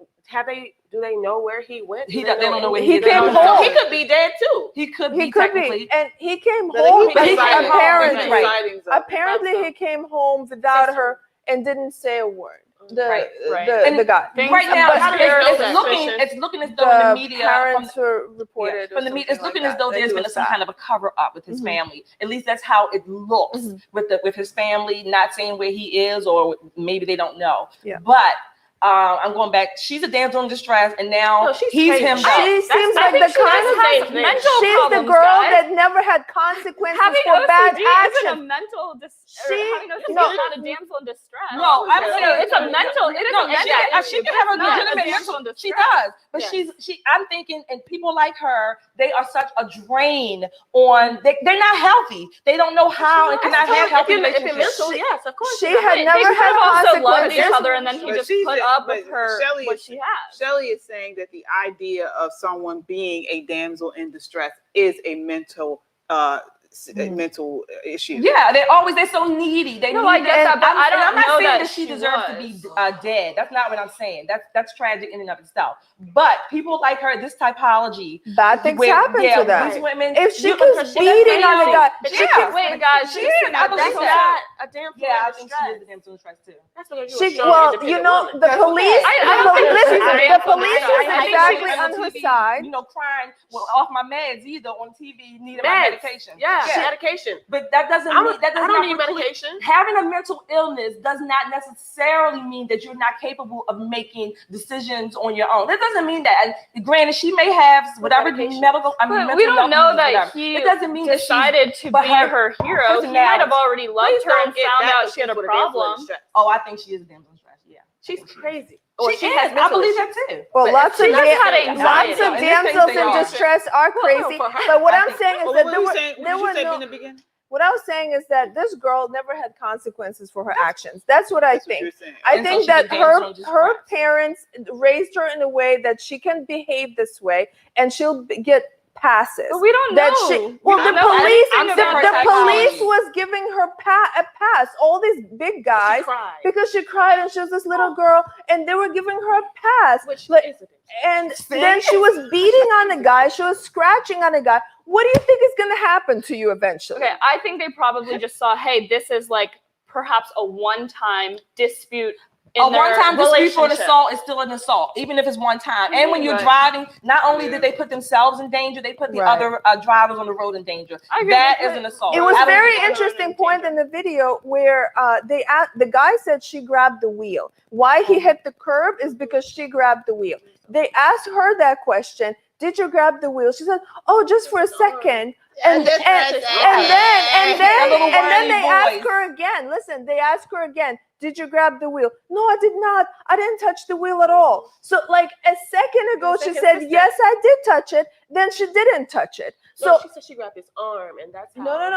Speaker 7: do they know where he went?
Speaker 3: They don't know where
Speaker 5: he came home.
Speaker 7: So he could be dead too.
Speaker 3: He could be technically.
Speaker 5: And he came home.
Speaker 1: Apparently,
Speaker 5: apparently he came home without her and didn't say a word. The guy.
Speaker 3: Right now, it's looking as though in the media,
Speaker 5: parents were reported.
Speaker 3: From the media, it's looking as though there's been some kind of a cover up with his family. At least that's how it looks with his family not saying where he is, or maybe they don't know. But I'm going back. She's a damsel in distress, and now he's him.
Speaker 5: She seems like the kind of she's the girl that never had consequences for bad action.
Speaker 6: Isn't a mental
Speaker 5: no,
Speaker 6: not a damsel in distress.
Speaker 3: No, I'm saying
Speaker 6: it's a mental. It is a mental.
Speaker 3: She can have a legitimate mental. She does, but I'm thinking, and people like her, they are such a drain on. They're not healthy. They don't know how and cannot have healthy relationships.
Speaker 7: Yes, of course.
Speaker 5: She had never had
Speaker 6: also loved each
Speaker 5: consequences.
Speaker 6: other, and then he just put up with her what she has.
Speaker 1: Shelly is saying that the idea of someone being a damsel in distress is a mental mental issue.
Speaker 3: Yeah, they're so needy.
Speaker 6: I get that, but
Speaker 3: I'm not
Speaker 6: know
Speaker 3: saying that she deserves to be dead. That's not what I'm saying. That's tragic in and of itself. But people like her, this typology,
Speaker 5: bad things happen to them.
Speaker 3: These women,
Speaker 5: if she was beating on the guy,
Speaker 6: wait, guys,
Speaker 3: she is. I believe that.
Speaker 7: A damsel in
Speaker 3: I think she is a damsel in distress too.
Speaker 7: That's what
Speaker 5: the police. The police is exactly on her side.
Speaker 3: Crying off my meds either on TV, needing my medication.
Speaker 7: Yeah, medication.
Speaker 3: But that doesn't mean that does
Speaker 7: I
Speaker 3: not
Speaker 7: don't need medication.
Speaker 3: Having a mental illness does not necessarily mean that you're not capable of making decisions on your own. That doesn't mean that. And granted, she may have whatever medical.
Speaker 6: We don't know that he
Speaker 3: it doesn't mean
Speaker 6: decided to be her hero. He might have already loved her and found out she had a problem.
Speaker 3: Oh, I think she is a damsel in distress. Yeah,
Speaker 7: she's crazy.
Speaker 3: I believe that too.
Speaker 5: Well, lots of damsels in
Speaker 3: are.
Speaker 5: distress are crazy. But what I'm saying is that there were no.
Speaker 1: in the beginning?
Speaker 5: What I was saying is that this girl never had consequences for her actions. That's what I think. I think that her parents raised her in a way that she can behave this way, and she'll get passes.
Speaker 6: But we don't know.
Speaker 5: The police was giving her a pass. All these big guys, because she cried and she was this little girl, and they were giving her a pass. And then she was beating on the guy. She was scratching on the guy. What do you think is going to happen to you eventually?
Speaker 6: Okay, I think they probably just saw, hey, this is like perhaps a one-time dispute.
Speaker 3: A one-time dispute for an assault is still an assault, even if it's one time. And when you're driving, not only did they put themselves in danger, they put the other drivers on the road in danger. That is an assault.
Speaker 5: It was a very interesting point in the video where the guy said she grabbed the wheel. Why he hit the curb is because she grabbed the wheel. They asked her that question. Did you grab the wheel? She said, "Oh, just for a second." And then they ask her again. Listen, they ask her again. Did you grab the wheel? No, I did not. I didn't touch the wheel at all. So like a second ago, she said, yes, I did touch it. Then she didn't touch it. So
Speaker 7: she said she grabbed his arm, and that's how.
Speaker 5: No. I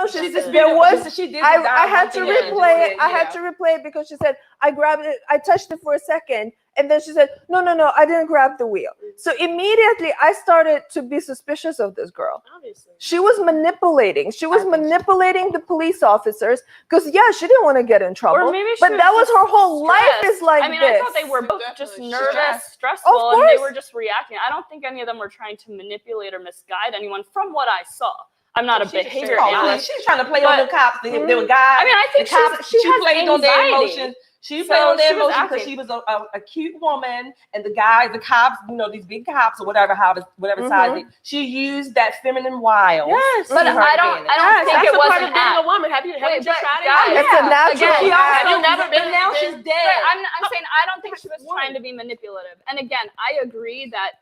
Speaker 5: had to replay it. I had to replay it because she said I grabbed it. I touched it for a second, and then she said, no, I didn't grab the wheel. So immediately I started to be suspicious of this girl.
Speaker 7: Obviously,
Speaker 5: she was manipulating. She was manipulating the police officers because she didn't want to get in trouble.
Speaker 6: Or maybe
Speaker 5: but that was her whole
Speaker 6: stressed.
Speaker 5: life is like this.
Speaker 6: I thought they were both just nervous, stressful, and they were just reacting. I don't think any of them were trying to manipulate or misguide anyone from what I saw. I'm not a behavior analyst.
Speaker 3: She's trying to play on the cops. They were guys.
Speaker 6: I mean, I think she
Speaker 3: played on their emotions. She played on their emotions because she was a cute woman, and the cops, these big cops or whatever size. She used that feminine wild.
Speaker 6: Yes, but I don't think it was an act.
Speaker 7: A woman. Have you tried it?
Speaker 5: It's a natural.
Speaker 7: You've never been.
Speaker 6: Now she's dead. I'm saying I don't think she was trying to be manipulative. And again, I agree that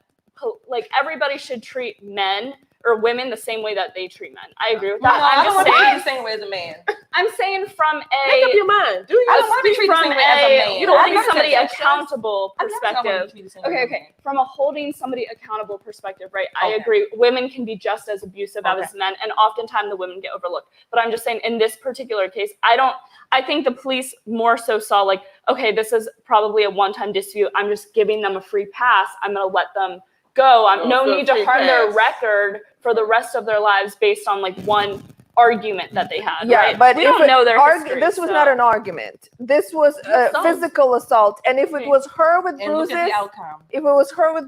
Speaker 6: everybody should treat men or women the same way that they treat men. I agree with that.
Speaker 3: I don't want to treat the same way as a man.
Speaker 6: I'm saying from a
Speaker 7: make up your mind.
Speaker 3: I don't want to be treated the same way as a man.
Speaker 6: You don't think somebody accountable perspective. Okay. From a holding somebody accountable perspective, right? I agree. Women can be just as abusive as men, and oftentimes the women get overlooked. But I'm just saying, in this particular case, I think the police more so saw okay, this is probably a one-time dispute. I'm just giving them a free pass. I'm going to let them go. No need to harm their record for the rest of their lives based on one argument that they had. Right?
Speaker 5: But
Speaker 6: we don't know their history.
Speaker 5: This was not an argument. This was a physical assault. And if it was her with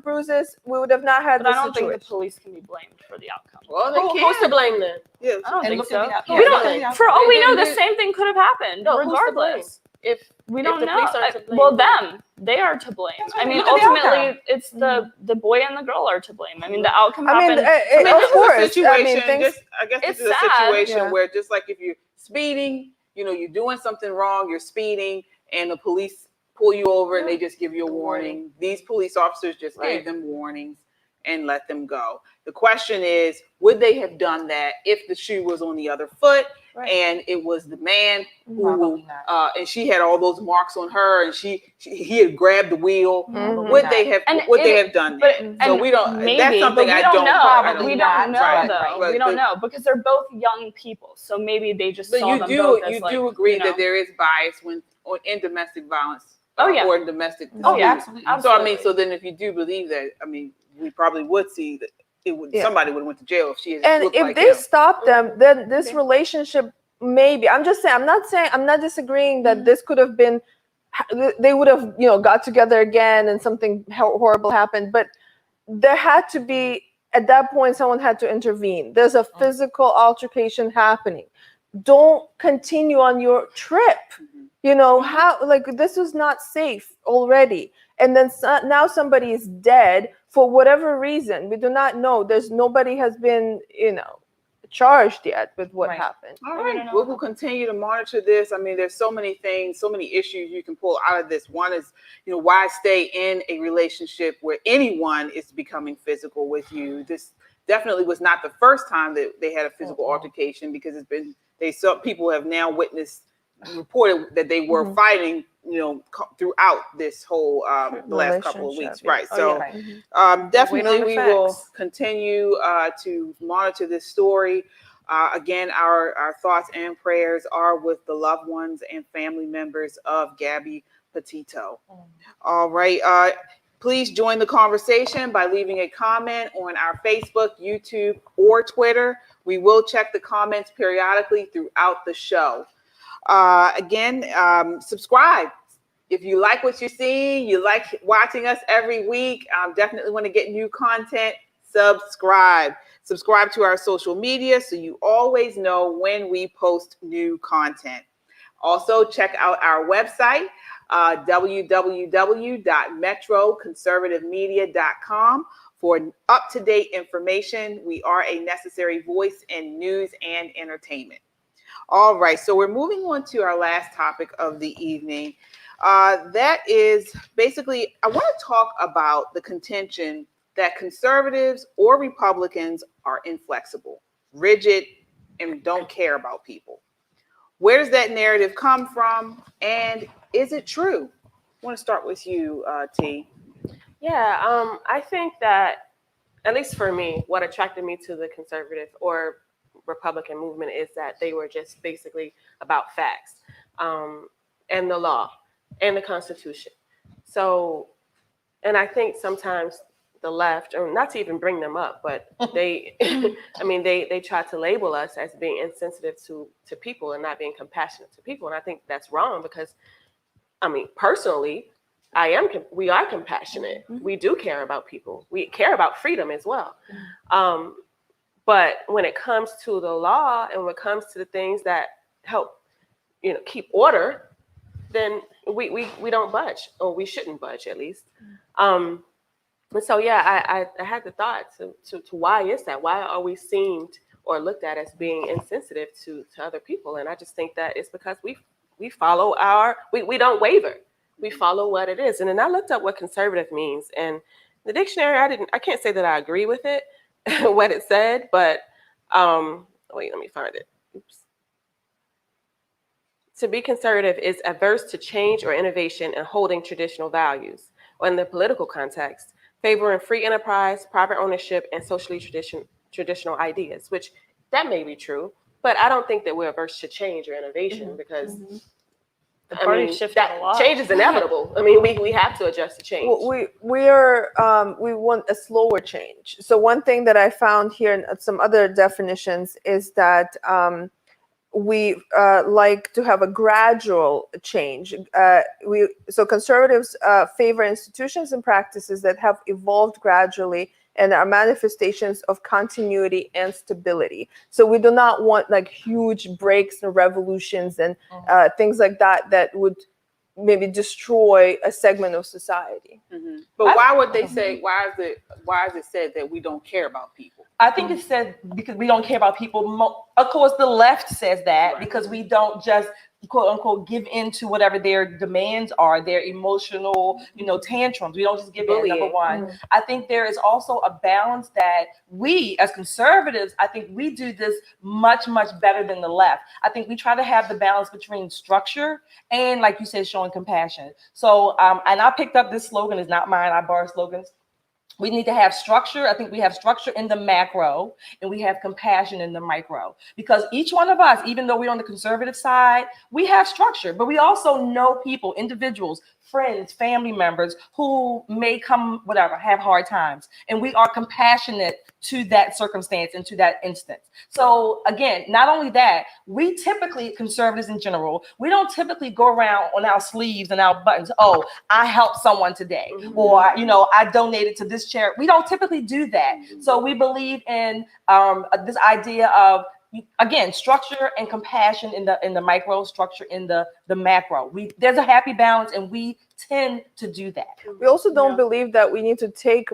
Speaker 5: bruises, we would have not had this situation.
Speaker 6: I don't think the police can be blamed for the outcome.
Speaker 7: Well, who's to blame then?
Speaker 6: Yeah, I don't think so. We don't. For all we know, the same thing could have happened. Regardless.
Speaker 7: If
Speaker 6: we don't know,
Speaker 7: well,
Speaker 6: they are to blame. I mean, ultimately, it's the boy and the girl are to blame. I mean, the outcome happened.
Speaker 5: Of course.
Speaker 1: I guess this is a situation where just like if you're speeding, you're doing something wrong, you're speeding, and the police pull you over and they just give you a warning. These police officers just gave them warnings and let them go. The question is, would they have done that if the shoe was on the other foot and it was the man who, and she had all those marks on her and he had grabbed the wheel? Would they have done that? So we don't.
Speaker 6: Maybe,
Speaker 1: that's something
Speaker 6: I
Speaker 1: don't
Speaker 6: know. We don't know though. We don't know because they're both young people. So maybe they just. But
Speaker 1: you do agree that there is bias in domestic violence. Or in domestic.
Speaker 6: Absolutely.
Speaker 1: So so then if you do believe that, we probably would see that somebody would have went to jail if she had.
Speaker 5: And if they stopped them, then this relationship maybe. I'm just saying. I'm not disagreeing that this could have been. They would have got together again and something horrible happened, but there had to be at that point someone had to intervene. There's a physical altercation happening. Don't continue on your trip. How this was not safe already, and then now somebody is dead for whatever reason. We do not know. Nobody has been charged yet with what happened.
Speaker 1: All right, we will continue to monitor this. I mean, there's so many things, so many issues you can pull out of this. One is, why stay in a relationship where anyone is becoming physical with you? This definitely was not the first time that they had a physical altercation, because people have now reported that they were fighting, throughout this whole the last couple of weeks, right? Definitely we will continue to monitor this story. Again, our thoughts and prayers are with the loved ones and family members of Gabby Petito. All right. Please join the conversation by leaving a comment on our Facebook, YouTube, or Twitter. We will check the comments periodically throughout the show. Again, subscribe. If you like what you're seeing, you like watching us every week, definitely want to get new content, subscribe. Subscribe to our social media so you always know when we post new content. Also, check out our website, www.metroconservativemedia.com for up-to-date information. We are a necessary voice in news and entertainment. All right, so we're moving on to our last topic of the evening. That is basically, I want to talk about the contention that conservatives or Republicans are inflexible, rigid, and don't care about people. Where does that narrative come from, and is it true? I want to start with you, T.
Speaker 7: Yeah, I think that, at least for me, what attracted me to the conservative or Republican movement is that they were just basically about facts and the law and the Constitution. So, and I think sometimes the left, or not to even bring them up, but they, I mean, they try to label us as being insensitive to people and not being compassionate to people. And I think that's wrong because, I mean, personally, we are compassionate. Mm-hmm. We do care about people. We care about freedom as well. But when it comes to the law and when it comes to the things that help, keep order, then we don't budge, or we shouldn't budge at least. And so, yeah, I had the thought to why is that? Why are we seen or looked at as being insensitive to other people? And I just think that it's because we follow we don't waver. We follow what it is. And then I looked up what conservative means. And the dictionary, I can't say that I agree with it, what it said, but wait, let me find it. Oops. To be conservative is averse to change or innovation and holding traditional values, or in the political context, favoring free enterprise, private ownership, and socially traditional ideas, which that may be true, but I don't think that we're averse to change or innovation because
Speaker 6: the party shifted a lot.
Speaker 7: Change is inevitable. I mean, we have to adjust to change.
Speaker 5: We want a slower change. So one thing that I found here and some other definitions is that we like to have a gradual change. So conservatives favor institutions and practices that have evolved gradually and are manifestations of continuity and stability. So we do not want like huge breaks and revolutions and things like that would maybe destroy a segment of society.
Speaker 1: Mm-hmm. But why would they say, why is it said that we don't care about people?
Speaker 3: I think it's said because we don't care about people. Of course, the left says that because we don't just quote unquote give in to whatever their demands are, their emotional, tantrums. We don't just give in, number one. Mm-hmm. I think there is also a balance that we as conservatives, I think we do this much, much better than the left. I think we try to have the balance between structure and, like you said, showing compassion. So, and I picked up this slogan, it's not mine, I borrow slogans. We need to have structure. I think we have structure in the macro and we have compassion in the micro, because each one of us, even though we're on the conservative side, we have structure, but we also know people, individuals, friends, family members who may have hard times. And we are compassionate to that circumstance and to that instance. So again, not only that, we typically, conservatives in general, we don't typically go around on our sleeves and our buttons, oh, I helped someone today, or, I donated to this charity. We don't typically do that. So we believe in this idea of, again, structure and compassion in the micro, structure in the macro. There's a happy balance, and we tend to do that.
Speaker 5: We also don't believe that we need to take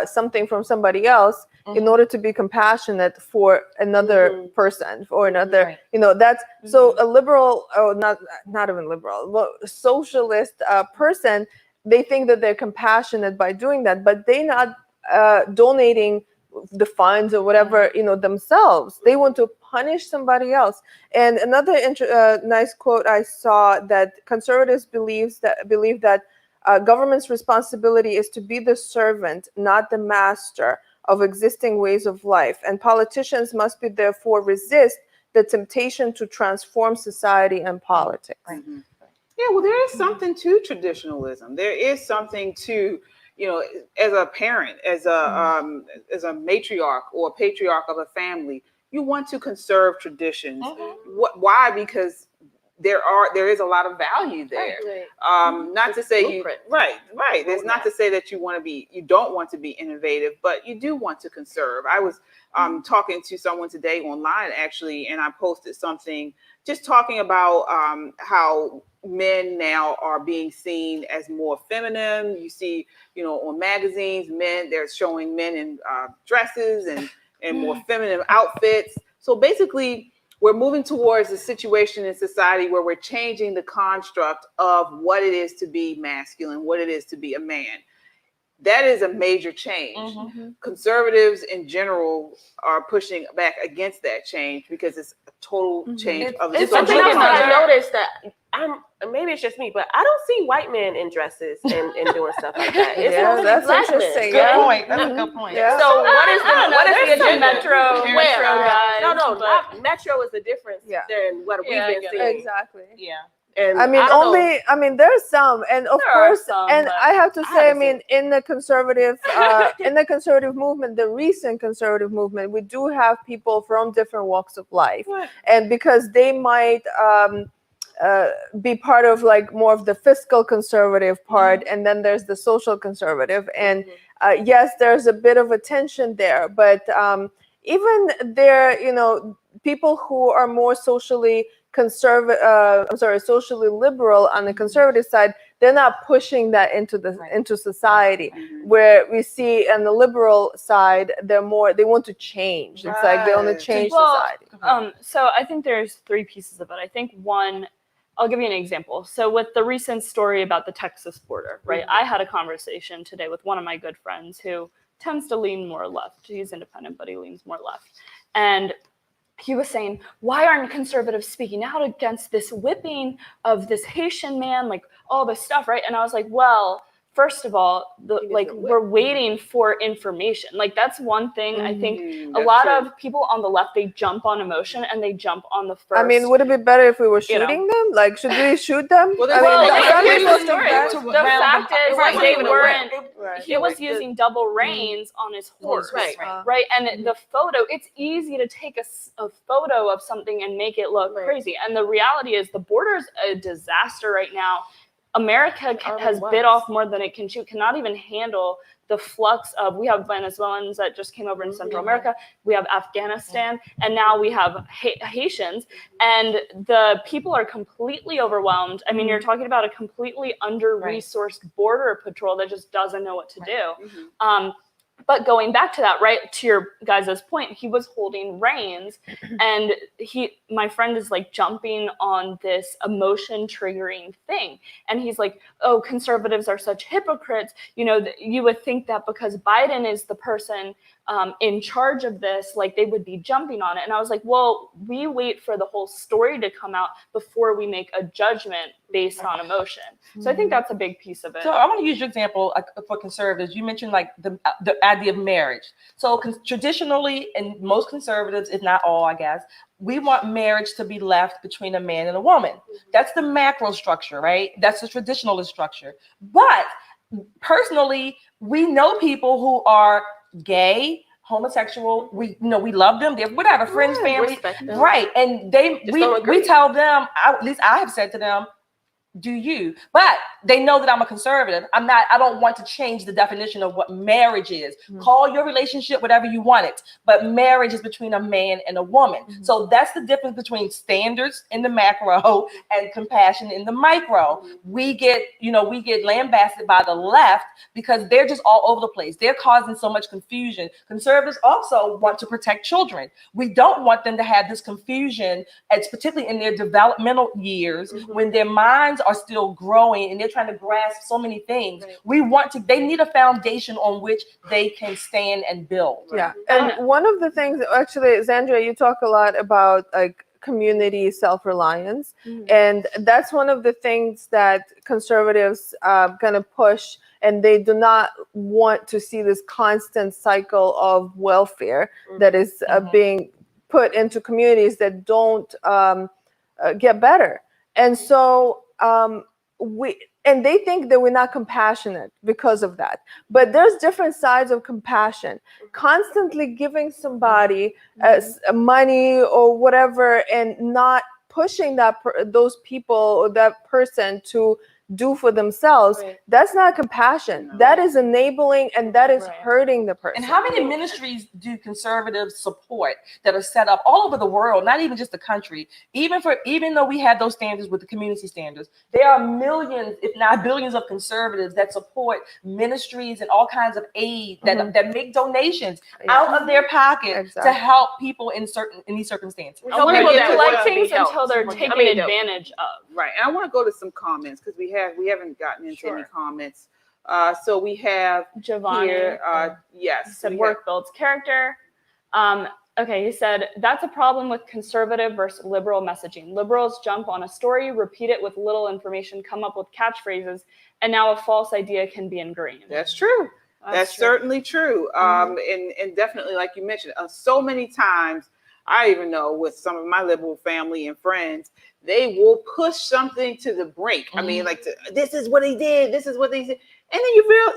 Speaker 5: something from somebody else in order to be compassionate for another person or another. That's so a liberal, or not even liberal, but a socialist person. They think that they're compassionate by doing that, but they're not donating the funds or whatever, themselves. They want to punish somebody else. And another nice quote I saw, that conservatives believe that government's responsibility is to be the servant, not the master of existing ways of life, and politicians must be therefore resist the temptation to transform society and politics.
Speaker 1: Mm-hmm. Yeah, well, there is something to traditionalism. There is something to, as a parent, as a matriarch or a patriarch of a family, you want to conserve traditions. Why? Because there is a lot of value there. Not to say you right. It's not to say that you don't want to be innovative, but you do want to conserve. I was talking to someone today online actually, and I posted something just talking about how men now are being seen as more feminine. You see, on magazines, they're showing men in dresses and more feminine outfits. So basically, we're moving towards a situation in society where we're changing the construct of what it is to be masculine, what it is to be a man. That is a major change. Conservatives in general are pushing back against that change because it's a total change of the social
Speaker 7: structure. I noticed that maybe it's just me, but I don't see white men in dresses and doing stuff like that. It's
Speaker 5: that's interesting.
Speaker 3: Good point. That's a good point.
Speaker 7: Yeah. So what is the agenda?
Speaker 6: Metro guys?
Speaker 7: No, not Metro is the difference than what we've been seeing.
Speaker 5: Exactly.
Speaker 3: Yeah.
Speaker 7: And
Speaker 5: I mean, there's some, and of course, and I have to say, in the conservative movement, the recent conservative movement, we do have people from different walks of life, and because they might be part of like more of the fiscal conservative part, and then there's the social conservative, and yes, there's a bit of a tension there, but even there, people who are more socially socially liberal on the conservative side, they're not pushing that into society. Where we see on the liberal side, they want to change. It's like they want to change society.
Speaker 6: So I think there's three pieces of it. I think one, I'll give you an example. So with the recent story about the Texas border, right? I had a conversation today with one of my good friends who tends to lean more left. He's independent, but he leans more left. And he was saying, why aren't conservatives speaking out against this whipping of this Haitian man, like all this stuff, right? And I was like, well, first of all, we're waiting for information. Like that's one thing. I think a lot of people on the left, they jump on emotion and they jump on the first.
Speaker 5: I mean, would it be better if we were shooting them? Like, should we shoot them?
Speaker 6: The fact is, they weren't. He was using double reins on his horse, right? And the photo, it's easy to take a photo of something and make it look crazy. And the reality is, the border is a disaster right now. America has bit off more than it can chew, cannot even handle the flux of, we have Venezuelans that just came over in Central America, we have Afghanistan, and now we have Haitians, and the people are completely overwhelmed. I mean, you're talking about a completely under-resourced border patrol that just doesn't know what to do. But going back to that, right, to your guys' point, he was holding reins, and my friend is like jumping on this emotion triggering thing. And he's like, oh, conservatives are such hypocrites. You would think that because Biden is the person in charge of this, like they would be jumping on it. And I was like, well, we wait for the whole story to come out before we make a judgment based on emotion. So I think that's a big piece of it.
Speaker 3: So I want to use your example for conservatives. You mentioned like the idea of marriage. So traditionally, and most conservatives, if not all, I guess, we want marriage to be left between a man and a woman. That's the macro structure, right? That's the traditionalist structure. But personally, we know people who are gay, homosexual, we love them, they're whatever, friends, family, right? And we tell them, at least I have said to them, do you? But they know that I'm a conservative. I don't want to change the definition of what marriage is. Call your relationship whatever you want it, but marriage is between a man and a woman. So that's the difference between standards in the macro and compassion in the micro. We get lambasted by the left because they're just all over the place. They're causing so much confusion. Conservatives also want to protect children. We don't want them to have this confusion, it's particularly in their developmental years when their minds are still growing and they're trying to grasp so many things. They need a foundation on which they can stand and build.
Speaker 5: Yeah. And one of the things, actually, Xandria, you talk a lot about like community self-reliance. And that's one of the things that conservatives kind of push and they do not want to see this constant cycle of welfare that is being put into communities that don't get better. And so and they think that we're not compassionate because of that. But there's different sides of compassion. Constantly giving somebody money or whatever and not pushing those people or that person to do for themselves, that's not compassion. That is enabling, and that is hurting the person.
Speaker 3: And how many ministries do conservatives support that are set up all over the world, not even just the country? Even though we have those standards with the community standards, there are millions, if not billions, of conservatives that support ministries and all kinds of aid that make donations out of their pockets to help people in these circumstances.
Speaker 1: I want to
Speaker 6: collect things until they're taken advantage of.
Speaker 1: Right, and I want to go to some comments because we haven't gotten into any comments. So we have
Speaker 6: Giovanni
Speaker 1: here, yes,
Speaker 6: said work builds character. Okay, he said that's a problem with conservative versus liberal messaging. Liberals jump on a story, repeat it with little information, come up with catchphrases, and now a false idea can be ingrained.
Speaker 1: That's true. That's certainly true. And definitely, like you mentioned, so many times, I even know with some of my liberal family and friends, they will push something to the brink. I mean, like, this is what he did. This is what they did. And then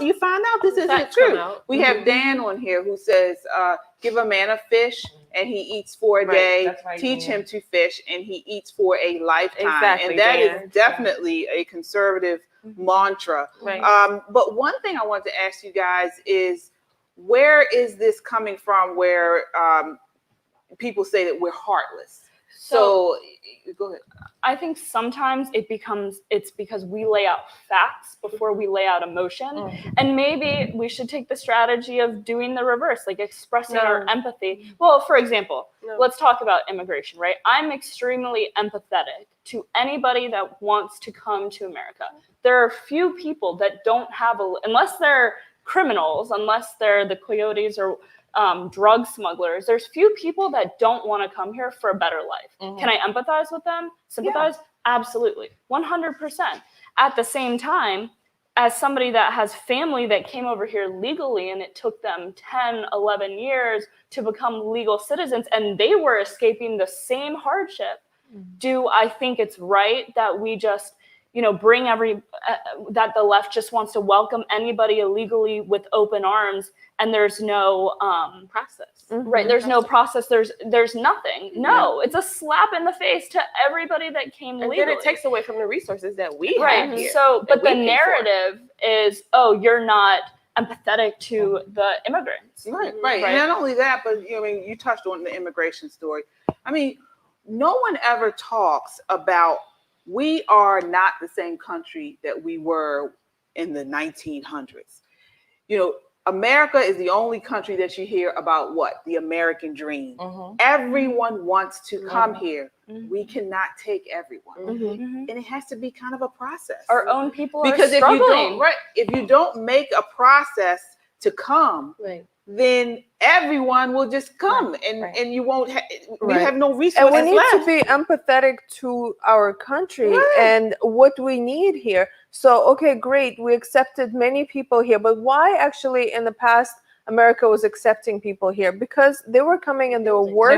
Speaker 1: you find out this isn't true. We have Dan on here who says, give a man a fish and he eats for a day. Teach him to fish and he eats for a lifetime. And that is definitely a conservative mantra. But one thing I want to ask you guys is, where is this coming from where people say that we're heartless? So go ahead.
Speaker 6: I think sometimes it's because we lay out facts before we lay out emotion. And maybe we should take the strategy of doing the reverse, like expressing our empathy. Well, for example, let's talk about immigration, right? I'm extremely empathetic to anybody that wants to come to America. There are few people that don't have unless they're criminals, unless they're the coyotes or drug smugglers, there's few people that don't want to come here for a better life. Can I empathize with them? Sympathize? Absolutely. 100%. At the same time, as somebody that has family that came over here legally and it took them 10, 11 years to become legal citizens and they were escaping the same hardship, do I think it's right that we just bring that the left just wants to welcome anybody illegally with open arms and there's no process, right? There's no process. There's nothing. No, it's a slap in the face to everybody that came legally.
Speaker 7: And then it takes away from the resources that we have here.
Speaker 6: So, but the narrative is, oh, you're not empathetic to the immigrants.
Speaker 1: Right. And not only that, but you touched on the immigration story. I mean, no one ever talks about we are not the same country that we were in the 1900s. America is the only country that you hear about the American dream. Everyone wants to come here. We cannot take everyone. And it has to be kind of a process.
Speaker 6: Our own people are
Speaker 1: struggling. If you don't make a process to come, then everyone will just come and you won't we have no resources
Speaker 5: and we need
Speaker 1: left.
Speaker 5: to be empathetic to our country and what we need here. So okay, great, we accepted many people here, but why actually in the past America was accepting people here? Because they were coming and they were working.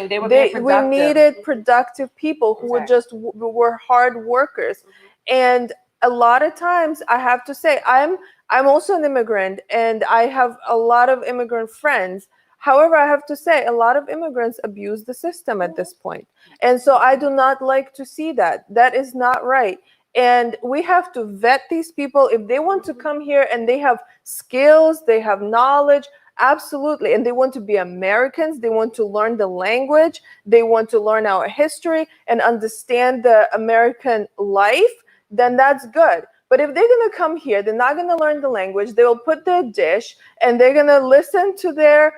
Speaker 3: They were being productive.
Speaker 5: We needed productive people who were hard workers. And a lot of times I have to say, I'm also an immigrant and I have a lot of immigrant friends. However, I have to say a lot of immigrants abuse the system at this point. And so I do not like to see that. That is not right. And we have to vet these people. If they want to come here and they have skills, they have knowledge, absolutely. And they want to be Americans. They want to learn the language. They want to learn our history and understand the American life, then that's good. But if they're going to come here, they're not going to learn the language. They will put their dish and they're going to listen to their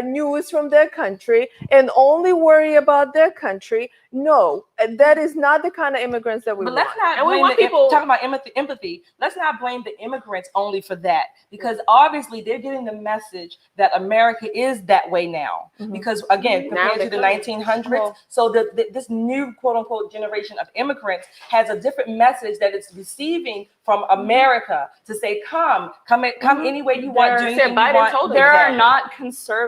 Speaker 5: news from their country and only worry about their country. No, that is not the kind of immigrants that we
Speaker 3: But
Speaker 5: want.
Speaker 3: let's not
Speaker 1: And we
Speaker 3: blame
Speaker 1: want
Speaker 3: the
Speaker 1: people-
Speaker 3: talking about empathy. Let's not blame the immigrants only for that, because obviously they're getting the message that America is that way now. Because again,
Speaker 7: Now
Speaker 3: compared to the
Speaker 7: they're
Speaker 3: 1900s, so this new quote unquote generation of immigrants has a different message that it's receiving from America to say, come any way you want, do anything you
Speaker 7: Biden
Speaker 3: want.
Speaker 7: told them
Speaker 6: There are
Speaker 3: Exactly.
Speaker 6: not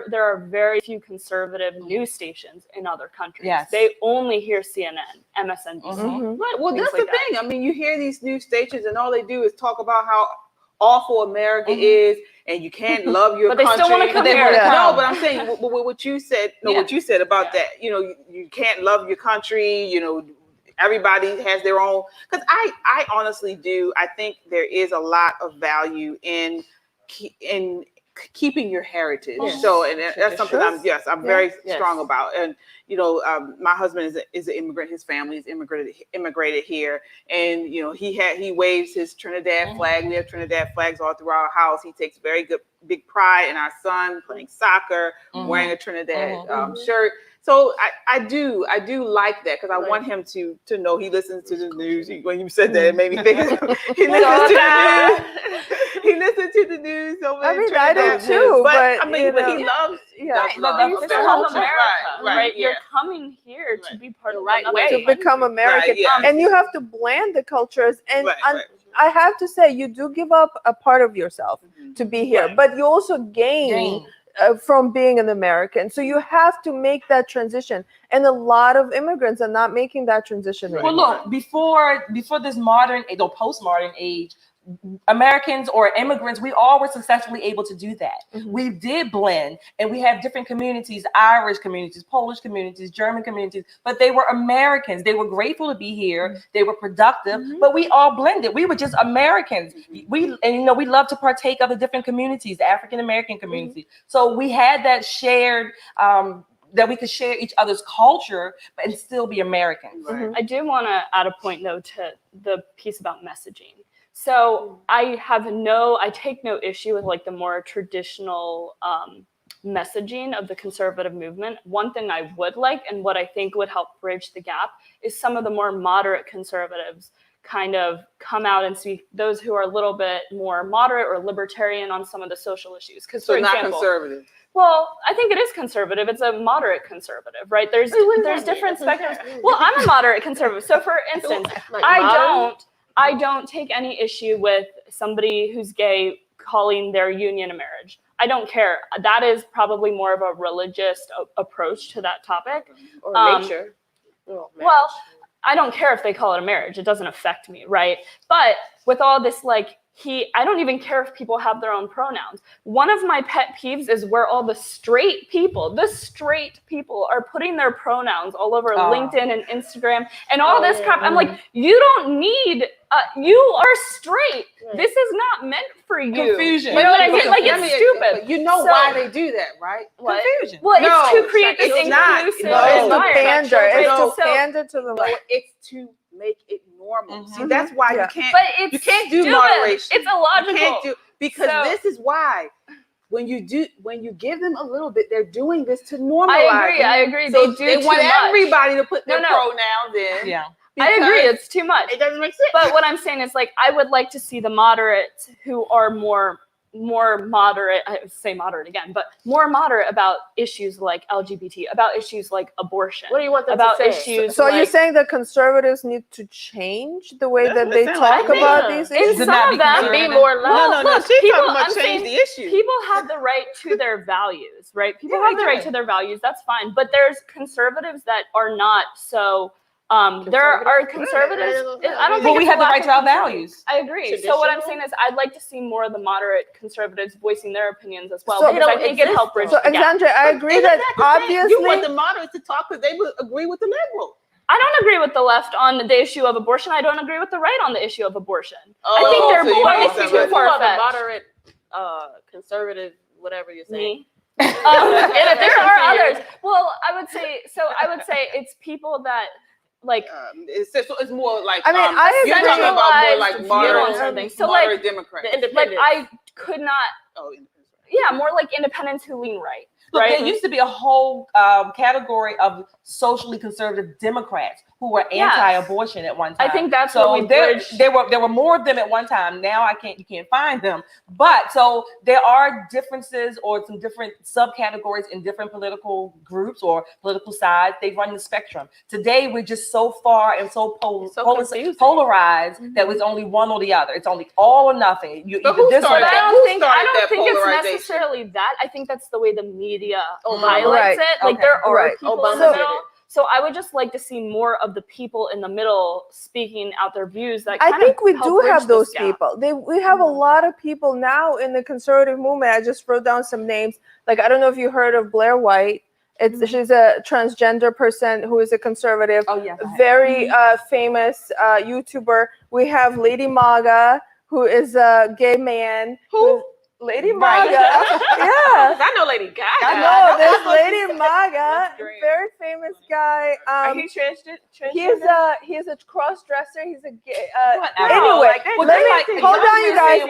Speaker 6: there are very few conservative news stations in other countries.
Speaker 3: Yes.
Speaker 6: They only hear CNN, MSNBC.
Speaker 1: Right. Well,
Speaker 6: Things
Speaker 1: that's
Speaker 6: like
Speaker 1: the
Speaker 6: that.
Speaker 1: thing. I mean, you hear these news stations, and all they do is talk about how awful America is, and you can't love your
Speaker 6: But they
Speaker 1: country.
Speaker 6: still wanna come here.
Speaker 1: No, but I'm saying what you said. No, what you said about that. You know, you can't love your country. You know, everybody has their own. Because I honestly do. I think there is a lot of value in keeping your heritage.
Speaker 7: Yes.
Speaker 1: So, and that's something I'm very
Speaker 7: Yes.
Speaker 1: strong about. And you know, my husband is an immigrant. His family is immigrated here, and you know, he waves his Trinidad flag. We have Trinidad flags all through our house. He takes very big pride in our son playing soccer, wearing a Trinidad shirt. So I do like that, because I want him to know he listens to the news. When you said that, it made me think he listens to the news. He listens to the news.
Speaker 5: I mean, I do too, but
Speaker 1: I mean,
Speaker 5: you
Speaker 1: but
Speaker 5: know,
Speaker 1: he loves.
Speaker 5: yeah.
Speaker 6: You still love America, right?
Speaker 1: Yeah.
Speaker 6: You're coming here to be part of
Speaker 7: right
Speaker 6: another
Speaker 7: way.
Speaker 5: To become American,
Speaker 1: Right, yeah.
Speaker 5: and you have to blend the cultures. And
Speaker 1: Right.
Speaker 5: I have to say, you do give up a part of yourself to be here,
Speaker 1: Right.
Speaker 5: but you also gain from being an American. So you have to make that transition, and a lot of immigrants are not making that transition
Speaker 3: Well,
Speaker 5: anymore.
Speaker 3: look, before this modern or postmodern age, Americans or immigrants, we all were successfully able to do that. We did blend, and we have different communities: Irish communities, Polish communities, German communities, but they were Americans. They were grateful to be here. They were productive, but we all blended. We were just Americans. We love to partake of the different communities, the African American community. So we had that shared that we could share each other's culture and still be Americans.
Speaker 6: I do want to add a point though to the piece about messaging. So I take no issue with like the more traditional messaging of the conservative movement. One thing I would like, and what I think would help bridge the gap, is some of the more moderate conservatives kind of come out and speak, those who are a little bit more moderate or libertarian on some of the social issues. Because
Speaker 1: So
Speaker 6: for
Speaker 1: not
Speaker 6: example,
Speaker 1: conservative.
Speaker 6: well, I think it is conservative. It's a moderate conservative, right? There's different spectrums. Well, I'm a moderate conservative. So for instance, I don't take any issue with somebody who's gay calling their union a marriage. I don't care. That is probably more of a religious approach to that topic.
Speaker 7: Or nature.
Speaker 6: Well, I don't care if they call it a marriage. It doesn't affect me, right? But with all this, like, I don't even care if people have their own pronouns. One of my pet peeves is where all the straight people are putting their pronouns all over LinkedIn and Instagram and all this crap. I'm like, you don't need, you are straight. This is not meant for you.
Speaker 3: Confusion.
Speaker 6: You know what I mean? Like, it's stupid.
Speaker 1: But you know why they do that, right?
Speaker 6: What?
Speaker 3: Confusion.
Speaker 6: Well, it's to create this
Speaker 1: it's not.
Speaker 6: inclusive
Speaker 1: No,
Speaker 5: It's to
Speaker 6: environment.
Speaker 5: pander. It's to
Speaker 6: So-
Speaker 5: pander to the
Speaker 1: No,
Speaker 5: left.
Speaker 1: it's to make it normal. See, that's why
Speaker 5: Yeah.
Speaker 1: you can't.
Speaker 6: But it's
Speaker 1: You can't do
Speaker 6: stupid.
Speaker 1: moderation.
Speaker 6: It's illogical.
Speaker 1: You can't do, because
Speaker 6: So-
Speaker 1: this is why. When you give them a little bit, they're doing this to normalize.
Speaker 6: I agree.
Speaker 1: So
Speaker 6: They do
Speaker 1: they want
Speaker 6: too much.
Speaker 1: everybody to put their
Speaker 6: No.
Speaker 1: pronouns in.
Speaker 3: Yeah.
Speaker 6: I agree.
Speaker 1: because
Speaker 6: It's too much.
Speaker 1: It doesn't make sense.
Speaker 6: But what I'm saying is, like, I would like to see the moderates who are more moderate, I say moderate again, but more moderate about issues like LGBT, about issues like abortion.
Speaker 7: What do you want them
Speaker 6: about
Speaker 7: to say?
Speaker 6: issues
Speaker 5: So
Speaker 6: like,
Speaker 5: you're saying that conservatives need to change the way
Speaker 1: That's
Speaker 5: that
Speaker 1: what
Speaker 5: they
Speaker 1: it sounds
Speaker 5: talk
Speaker 1: like.
Speaker 5: about
Speaker 7: Yeah.
Speaker 5: these
Speaker 6: in
Speaker 5: issues?
Speaker 3: Should
Speaker 6: some
Speaker 3: not
Speaker 6: of
Speaker 3: be
Speaker 6: them,
Speaker 3: conservative.
Speaker 7: Be more
Speaker 6: well,
Speaker 7: left.
Speaker 1: No,
Speaker 6: look,
Speaker 1: she's
Speaker 6: people,
Speaker 1: talking about
Speaker 6: I'm
Speaker 1: change
Speaker 6: saying
Speaker 1: the issue.
Speaker 6: people have the right to their values, right? People
Speaker 1: Yeah,
Speaker 6: have the
Speaker 1: they
Speaker 6: right
Speaker 1: do.
Speaker 6: to their values. That's fine. But there's conservatives that are not so. There are conservatives. I don't
Speaker 3: But
Speaker 6: think
Speaker 3: we
Speaker 6: it's
Speaker 3: have
Speaker 6: a
Speaker 3: the
Speaker 6: lack
Speaker 3: right
Speaker 6: of
Speaker 3: to our
Speaker 6: conservative.
Speaker 3: values.
Speaker 6: I agree. So what I'm
Speaker 7: Traditional?
Speaker 6: saying is, I'd like to see more of the moderate conservatives voicing their opinions as well,
Speaker 5: So-
Speaker 6: because I
Speaker 7: They
Speaker 6: think
Speaker 7: don't
Speaker 6: it helped bridge
Speaker 7: exist,
Speaker 6: the gap.
Speaker 5: Xandria, I agree
Speaker 1: Isn't
Speaker 5: that
Speaker 1: the thing?
Speaker 5: obviously
Speaker 1: You want the moderates to talk because they would agree with the liberal.
Speaker 6: I don't agree with the left on the issue of abortion. I don't agree with the right on the issue of abortion. I think they're
Speaker 1: so you need
Speaker 6: both
Speaker 1: somebody-
Speaker 6: too far
Speaker 7: Who are the
Speaker 6: fetched.
Speaker 7: moderate, conservative, whatever you're saying.
Speaker 6: Me. And there are others. Well, I would say it's people that like
Speaker 1: It's more like
Speaker 5: I mean, I
Speaker 1: you're
Speaker 5: agree.
Speaker 1: talking about more
Speaker 6: centralized
Speaker 1: like
Speaker 6: view
Speaker 1: moderate,
Speaker 6: on something. So
Speaker 1: moderate
Speaker 6: like
Speaker 1: Democrats.
Speaker 7: The
Speaker 6: like
Speaker 7: independent.
Speaker 6: I could not
Speaker 1: Oh, independents.
Speaker 6: more like independents who lean right.
Speaker 3: Look,
Speaker 6: Right?
Speaker 3: there used to be a whole category of socially conservative Democrats who were anti-abortion at one time.
Speaker 6: I think that's
Speaker 3: so
Speaker 6: what we
Speaker 3: there were more of them at one time. Now you can't find them. But so there are differences or some different subcategories in different political groups or political sides. They run the spectrum. Today we're just so far and so polarized that it's only one or the other. It's only all or nothing. You either this or that.
Speaker 6: I don't think it's necessarily that. I think that's the way the media highlights it. Like there are people in the middle. So I would just like to see more of the people in the middle speaking out their views. That
Speaker 5: I think we do have those people. We have a lot of people now in the conservative movement. I just wrote down some names. Like, I don't know if you heard of Blair White. She's a transgender person who is a conservative. Oh, yeah. Very famous YouTuber. We have Lady Maga, who is a gay man. Who? Lady Maga. Yeah.
Speaker 7: I know Lady Gaga.
Speaker 5: No, there's Lady Maga, very famous guy.
Speaker 7: He transgender?
Speaker 5: He's a cross-dresser. He's a gay. Anyway, hold on, you guys.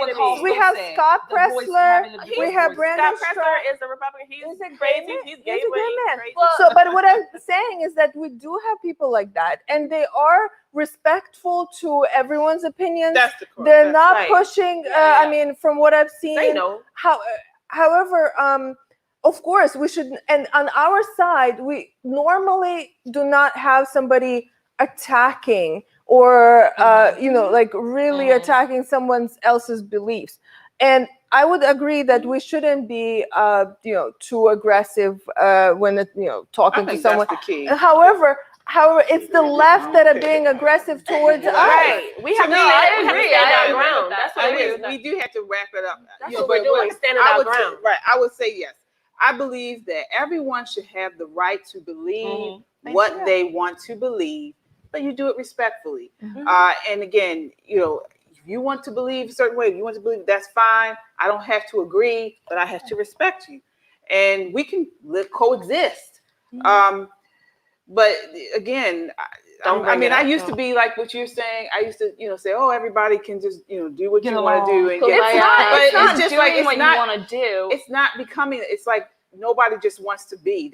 Speaker 5: We have Scott Pressler. We have Brandon
Speaker 7: Scott Pressler is a Republican. He's crazy. He's gay.
Speaker 5: He's a gay man. So, but what I'm saying is that we do have people like that, and they are respectful to everyone's opinions. They're not pushing. I mean, from what I've seen,
Speaker 7: they know.
Speaker 5: However, of course, we should. And on our side, we normally do not have somebody attacking or like really attacking someone else's beliefs. And I would agree that we shouldn't be, too aggressive when talking to someone.
Speaker 1: That's the key.
Speaker 5: However, it's the left that are being aggressive towards us.
Speaker 7: Right. We have to stand our ground.
Speaker 1: That's what it is. We do have to wrap it up.
Speaker 7: That's what we're doing, standing our ground.
Speaker 1: Right. I would say yes. I believe that everyone should have the right to believe what they want to believe, but you do it respectfully. And again, if you want to believe a certain way, if you want to believe, that's fine. I don't have to agree, but I have to respect you. And we can coexist. But again, I used to be like what you're saying. I used to, say, oh, everybody can just, do what you want to do. And
Speaker 6: it's just like what you want to do.
Speaker 1: It's not becoming. It's like nobody just wants to be.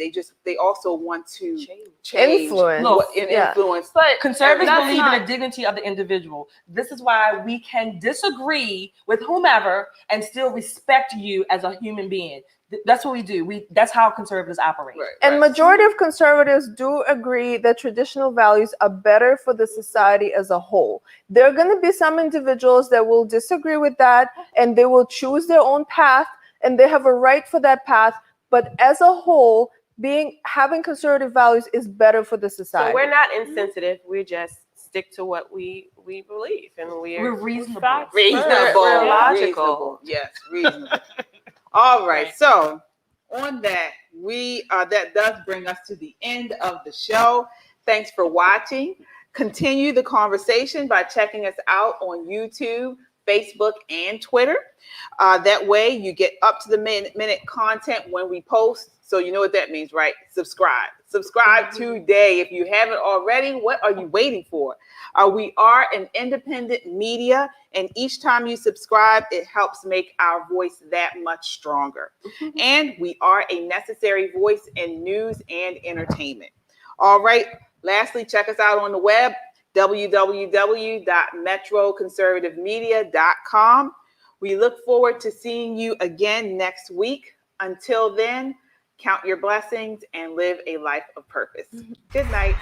Speaker 1: They also want to change. Influence.
Speaker 3: But conservatives believe in the dignity of the individual. This is why we can disagree with whomever and still respect you as a human being. That's what we do. That's how conservatives operate.
Speaker 5: And majority of conservatives do agree that traditional values are better for the society as a whole. There are going to be some individuals that will disagree with that, and they will choose their own path, and they have a right for that path. But as a whole, having conservative values is better for the society.
Speaker 7: So we're not insensitive. We just stick to what we believe, and we're
Speaker 3: reasonable.
Speaker 1: We're
Speaker 7: logical.
Speaker 1: Yes, reasonable. All right. So on that, that does bring us to the end of the show. Thanks for watching. Continue the conversation by checking us out on YouTube, Facebook, and Twitter. That way you get up to the minute content when we post. So you know what that means, right? Subscribe today. If you haven't already, what are you waiting for? We are an independent media, and each time you subscribe, it helps make our voice that much stronger. And we are a necessary voice in news and entertainment. All right. Lastly, check us out on the web, www.metroconservativemedia.com. We look forward to seeing you again next week. Until then, count your blessings and live a life of purpose. Good night.